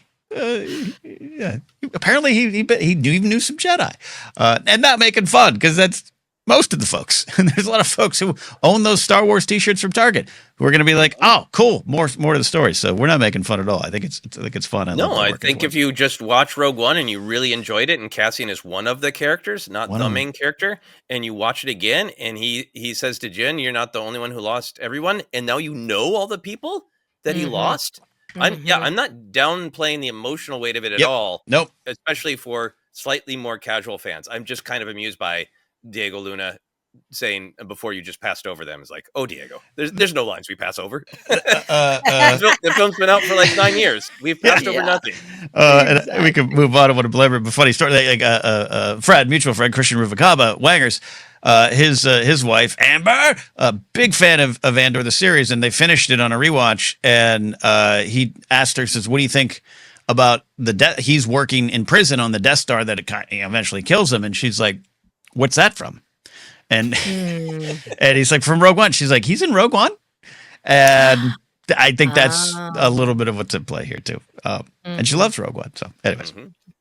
Yeah. Apparently, he even knew some Jedi, and not making fun, because that's most of the folks. And there's a lot of folks who own those Star Wars T-shirts from Target who are going to be like, "Oh, cool, more to the story." So we're not making fun at all. I think it's fun. I think if you just watch Rogue One and you really enjoyed it, and Cassian is one of the characters, not the main character, and you watch it again, and he says to Jyn, "You're not the only one who lost everyone," and now you know all the people that he lost. I'm not downplaying the emotional weight of it at all. Nope. Especially for slightly more casual fans. I'm just kind of amused by Diego Luna saying before you just passed over them is like, oh, Diego, there's no lines we pass over. The film's been out for like 9 years. We've passed over nothing. And we can move on. I want to belabor it. But funny story. Like, mutual friend Christian Ruvacaba Wangers. His wife Amber, a big fan of Andor the series, and they finished it on a rewatch. And he asked her, says, "What do you think about the he's working in prison on the Death Star that it eventually kills him?" And she's like, "What's that from?" And and he's like, "From Rogue One." She's like, "He's in Rogue One," and I think that's a little bit of what's at play here too. And she loves Rogue One. So, anyways.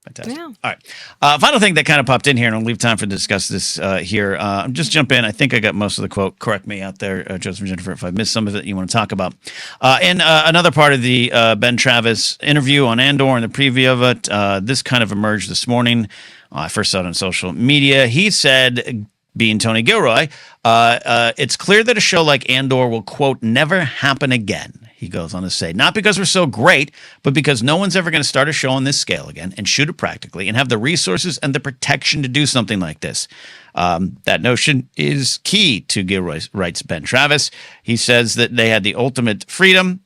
Fantastic. Yeah. All right. Final thing that kind of popped in here, and I'll leave time for to discuss this here. Just jump in. I think I got most of the quote. Correct me out there, Joseph and Jennifer, if I missed some of it you want to talk about. In another part of the Ben Travis interview on Andor and the preview of it, this kind of emerged this morning. I first saw it on social media. He said, being Tony Gilroy, it's clear that a show like Andor will, quote, never happen again. He goes on to say, not because we're so great, but because no one's ever going to start a show on this scale again and shoot it practically and have the resources and the protection to do something like this. That notion is key to Gilroy, writes Ben Travis. He says that they had the ultimate freedom,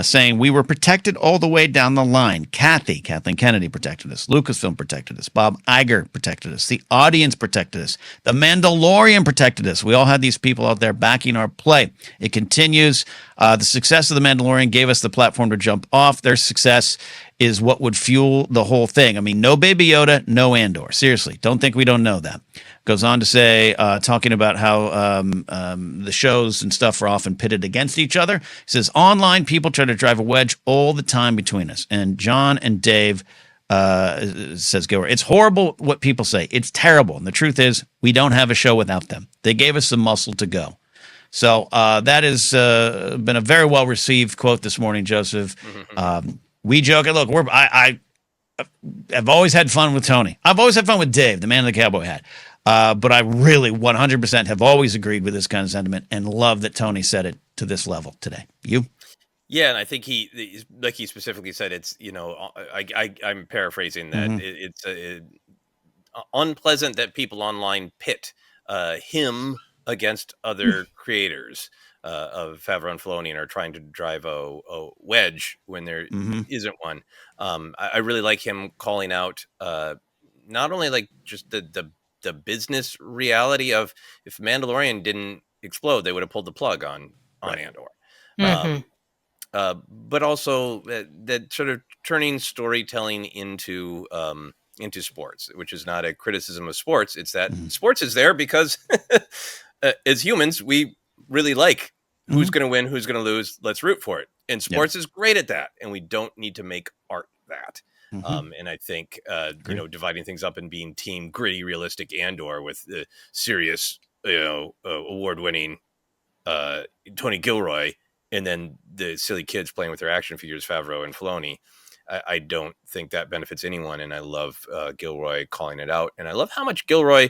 saying we were protected all the way down the line. Kathleen Kennedy protected us. Lucasfilm protected us. Bob Iger protected us. The audience protected us. The Mandalorian protected us. We all had these people out there backing our play. It continues. The success of The Mandalorian gave us the platform to jump off. Their success is what would fuel the whole thing. I mean, no Baby Yoda, no Andor. Seriously, don't think we don't know that. Goes on to say, talking about how the shows and stuff are often pitted against each other. He says, online people try to drive a wedge all the time between us. And John and Dave, says Gilroy, it's horrible what people say. It's terrible. And the truth is, we don't have a show without them. They gave us the muscle to go. So that has been a very well-received quote this morning, Joseph. We joke, and look, I've always had fun with Tony. I've always had fun with Dave, the man in the cowboy hat. But I really 100% have always agreed with this kind of sentiment and love that Tony said it to this level today. You? Yeah, and I think he, like he specifically said, it's, I'm paraphrasing that. It's unpleasant that people online pit him against other creators of Favreau and Filoni and are trying to drive a wedge when there isn't one. I really like him calling out not only like just the business reality of if Mandalorian didn't explode, they would have pulled the plug on Andor. But also that sort of turning storytelling into sports, which is not a criticism of sports. It's that sports is there because as humans, we really like who's going to win, who's going to lose. Let's root for it. And sports is great at that. And we don't need to make art that. And I think, dividing things up and being team gritty, realistic Andor with the serious, award-winning Tony Gilroy, and then the silly kids playing with their action figures, Favreau and Filoni. I don't think that benefits anyone. And I love Gilroy calling it out. And I love how much Gilroy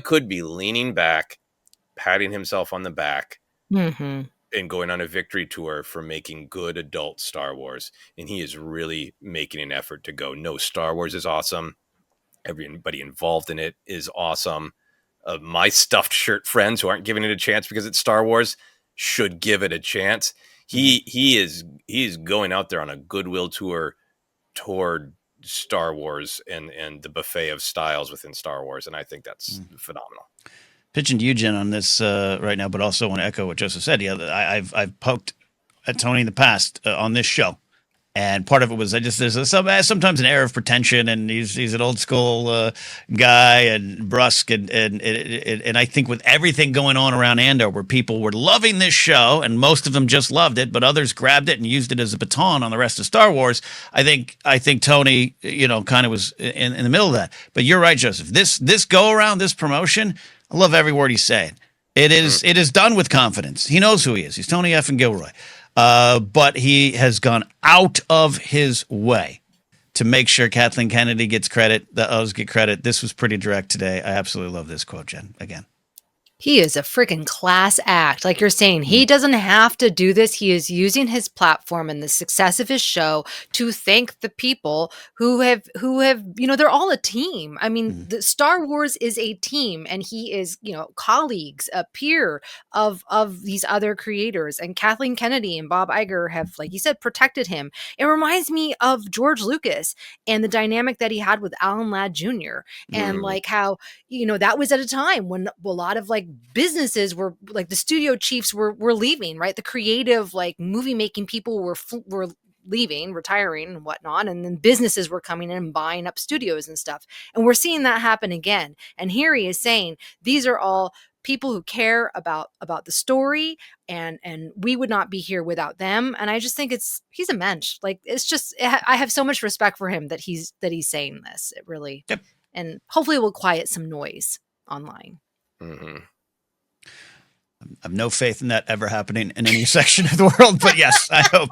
could be leaning back, patting himself on the back, and going on a victory tour for making good adult Star Wars. And he is really making an effort to go, no, Star Wars is awesome. Everybody involved in it is awesome. My stuffed shirt friends who aren't giving it a chance because it's Star Wars should give it a chance. He is going out there on a goodwill tour toward Star Wars and the buffet of styles within Star Wars. And I think that's phenomenal. Pitching to you, Jen, on this right now, but also want to echo what Joseph said. Yeah, I've poked at Tony in the past on this show, and part of it was there's sometimes an air of pretension, and he's an old school guy and brusque, and I think with everything going on around Andor, where people were loving this show, and most of them just loved it, but others grabbed it and used it as a baton on the rest of Star Wars. I think Tony, kind of was in the middle of that. But you're right, Joseph. This go around, this promotion. I love every word he's saying. It is done with confidence. He knows who he is. He's Tony F. and Gilroy. But he has gone out of his way to make sure Kathleen Kennedy gets credit, the others get credit. This was pretty direct today. I absolutely love this quote, Jen, again. He is a freaking class act. Like you're saying, he doesn't have to do this. He is using his platform and the success of his show to thank the people who have, they're all a team. I mean, the Star Wars is a team, and he is, colleagues, a peer of these other creators. And Kathleen Kennedy and Bob Iger have, like you said, protected him. It reminds me of George Lucas and the dynamic that he had with Alan Ladd Jr. And like how, that was at a time when a lot of like businesses were like the studio chiefs were leaving, right? The creative, like movie making people were leaving, retiring and whatnot. And then businesses were coming in and buying up studios and stuff. And we're seeing that happen again. And here he is saying, these are all people who care about the story, and we would not be here without them. And I just think he's a mensch. Like, it's just, I have so much respect for him that he's saying this. It really, Yep. and hopefully it will quiet some noise online. Mm-hmm. I have no faith in that ever happening in any section of the world, but yes, I hope.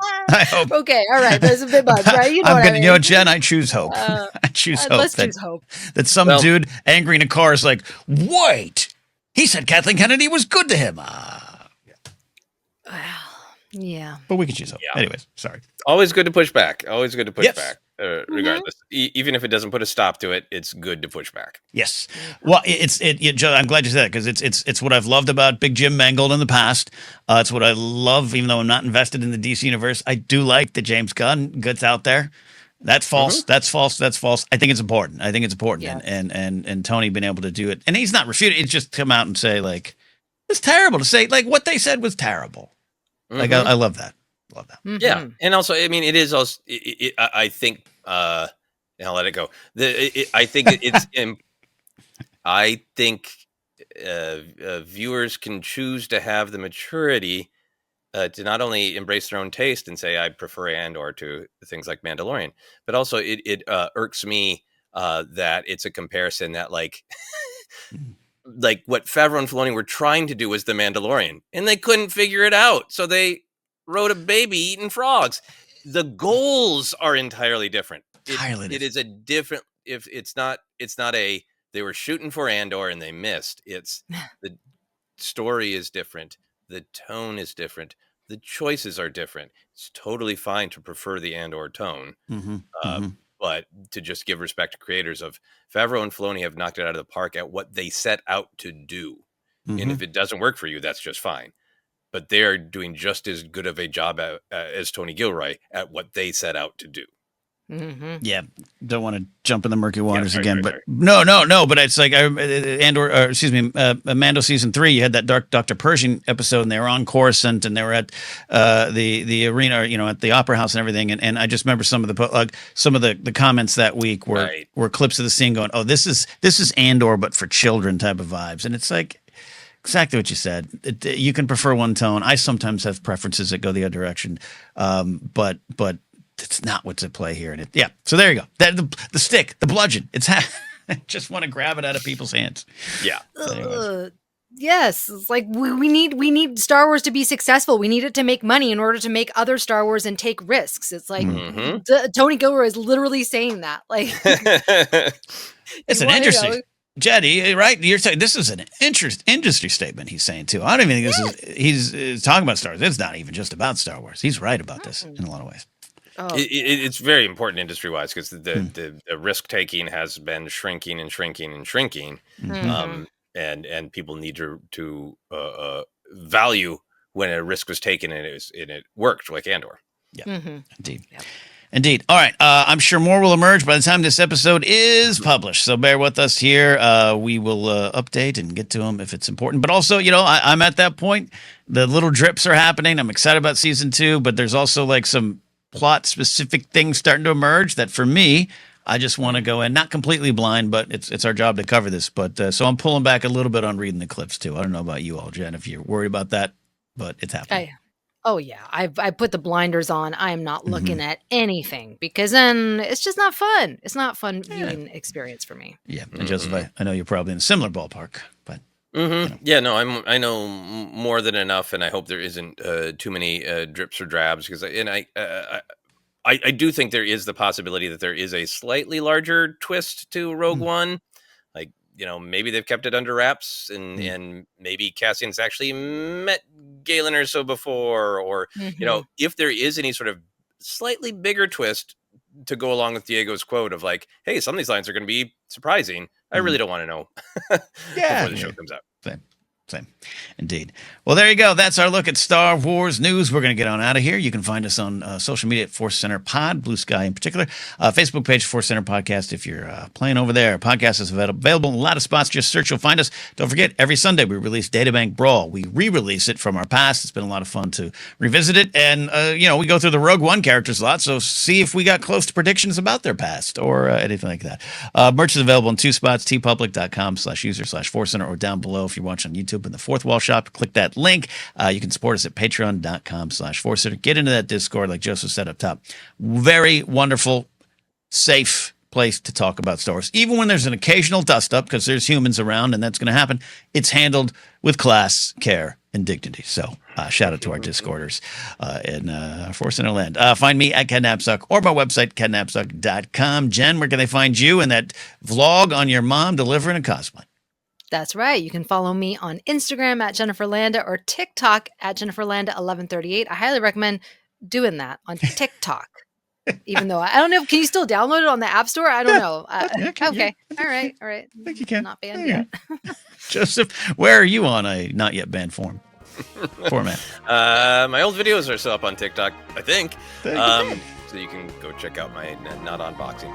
Okay, all right, there's a bit much, right? You know what I mean. You know, Jen, I choose hope. I choose hope. Let's choose hope. That some dude angry in a car is like, wait, he said Kathleen Kennedy was good to him. Yeah. But we can choose hope. Yeah. Anyways, sorry. Always good to push back. Always good to push Yes. back. Regardless, even if it doesn't put a stop to it, it's good to push back. Yes. Well, Joe, I'm glad you said that, because it's what I've loved about Big Jim Mangold in the past. It's what I love, even though I'm not invested in the DC universe. I do like that James Gunn gets out there. That's false. That's false. That's false. I think it's important. Yes. And Tony being able to do it, and he's not refuted. It's just come out and say, like, it's terrible to say, like, what they said was terrible. Like, I love that. Love that. Mm-hmm. Yeah, and also, I mean, it is also. I think. I'll let it go. I think it's. I think viewers can choose to have the maturity to not only embrace their own taste and say I prefer Andor to things like Mandalorian, but also it irks me that it's a comparison that like what Favreau and Filoni were trying to do was the Mandalorian, and they couldn't figure it out, so they wrote a baby eating frogs. The goals are entirely different. It is a different. If it's not a. They were shooting for Andor and they missed. It's the story is different. The tone is different. The choices are different. It's totally fine to prefer the Andor tone, but to just give respect to creators of Favreau and Filoni have knocked it out of the park at what they set out to do. And if it doesn't work for you, that's just fine. But they're doing just as good of a job as Tony Gilroy at what they set out to do. Yeah, don't want to jump in the murky waters again, sorry. No. But it's like Mando season 3. You had that Dr. Pershing episode, and they were on Coruscant, and they were at the arena, at the Opera House and everything. And I just remember some of the comments that week were clips of the scene going, "Oh, this is Andor, but for children" type of vibes, and it's like. Exactly what you said. You can prefer one tone. I sometimes have preferences that go the other direction, but it's not what's at play here. And so there you go. The stick, the bludgeon. I just want to grab it out of people's hands. Yeah. Yes, it's like we need Star Wars to be successful. We need it to make money in order to make other Star Wars and take risks. It's like Tony Gilroy is literally saying that. Like, it's an interesting. Jetty, right? You're saying this is an industry statement he's saying too. I don't even think he's talking about Star Wars. It's not even just about Star Wars. He's right about this in a lot of ways. Oh. It's very important industry-wise because the risk-taking has been shrinking and shrinking and shrinking, and people need to value when a risk was taken and it worked, like Andor. Yeah, indeed. Yep. Indeed. All right. I'm sure more will emerge by the time this episode is published. So bear with us here. We will update and get to them if it's important. But also, I'm at that point. The little drips are happening. I'm excited about season 2, but there's also like some plot-specific things starting to emerge that for me, I just want to go in, not completely blind, but it's our job to cover this. But so I'm pulling back a little bit on reading the clips too. I don't know about you all, Jen, if you're worried about that, but it's happening. Oh yeah, I put the blinders on. I am not looking at anything because then it's just not fun. It's not fun viewing experience for me. Yeah, and Joseph, I know you're probably in a similar ballpark, but yeah, no, I know more than enough, and I hope there isn't too many drips or drabs because I do think there is the possibility that there is a slightly larger twist to Rogue One. Like, maybe they've kept it under wraps and maybe Cassian's actually met Galen or so before, or, if there is any sort of slightly bigger twist to go along with Diego's quote of like, hey, some of these lines are going to be surprising. I really don't want to know before the show comes out. Same. Indeed. Well, there you go. That's our look at Star Wars news. We're going to get on out of here. You can find us on social media at Force Center Pod, Blue Sky in particular. Facebook page, Force Center Podcast. If you're playing over there, podcast is available in a lot of spots. Just search, you'll find us. Don't forget, every Sunday we release Databank Brawl. We re-release it from our past. It's been a lot of fun to revisit it. And, we go through the Rogue One characters a lot, so see if we got close to predictions about their past or anything like that. Merch is available in 2 spots, tpublic.com/user/Force Center, or down below if you're watching on YouTube. YouTube in the Fourth Wall Shop. Click that link. You can support us at patreon.com/ForceCenter. Get into that Discord like Joseph said up top. Very wonderful, safe place to talk about Star Wars. Even when there's an occasional dust-up, because there's humans around and that's going to happen, it's handled with class, care, and dignity. So shout out to our Discorders in ForceCenter land. Find me at Ken Napzok or my website, kennapzok.com. Jen, where can they find you and that vlog on your mom delivering a cosplay? That's right. You can follow me on Instagram at Jennifer Landa or TikTok at Jennifer Landa 1138. I highly recommend doing that on TikTok. Even though I don't know, can you still download it on the App Store? I don't know. Okay. All right. I think you can. Not banned yet. Joseph, where are you on a not yet banned format? My old videos are still up on TikTok, I think. So you can go check out my not unboxing.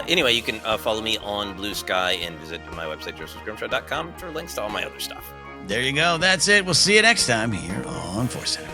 Anyway, you can follow me on Blue Sky and visit my website, josephscrimshaw.com, for links to all my other stuff. There you go. That's it. We'll see you next time here on ForceCenter.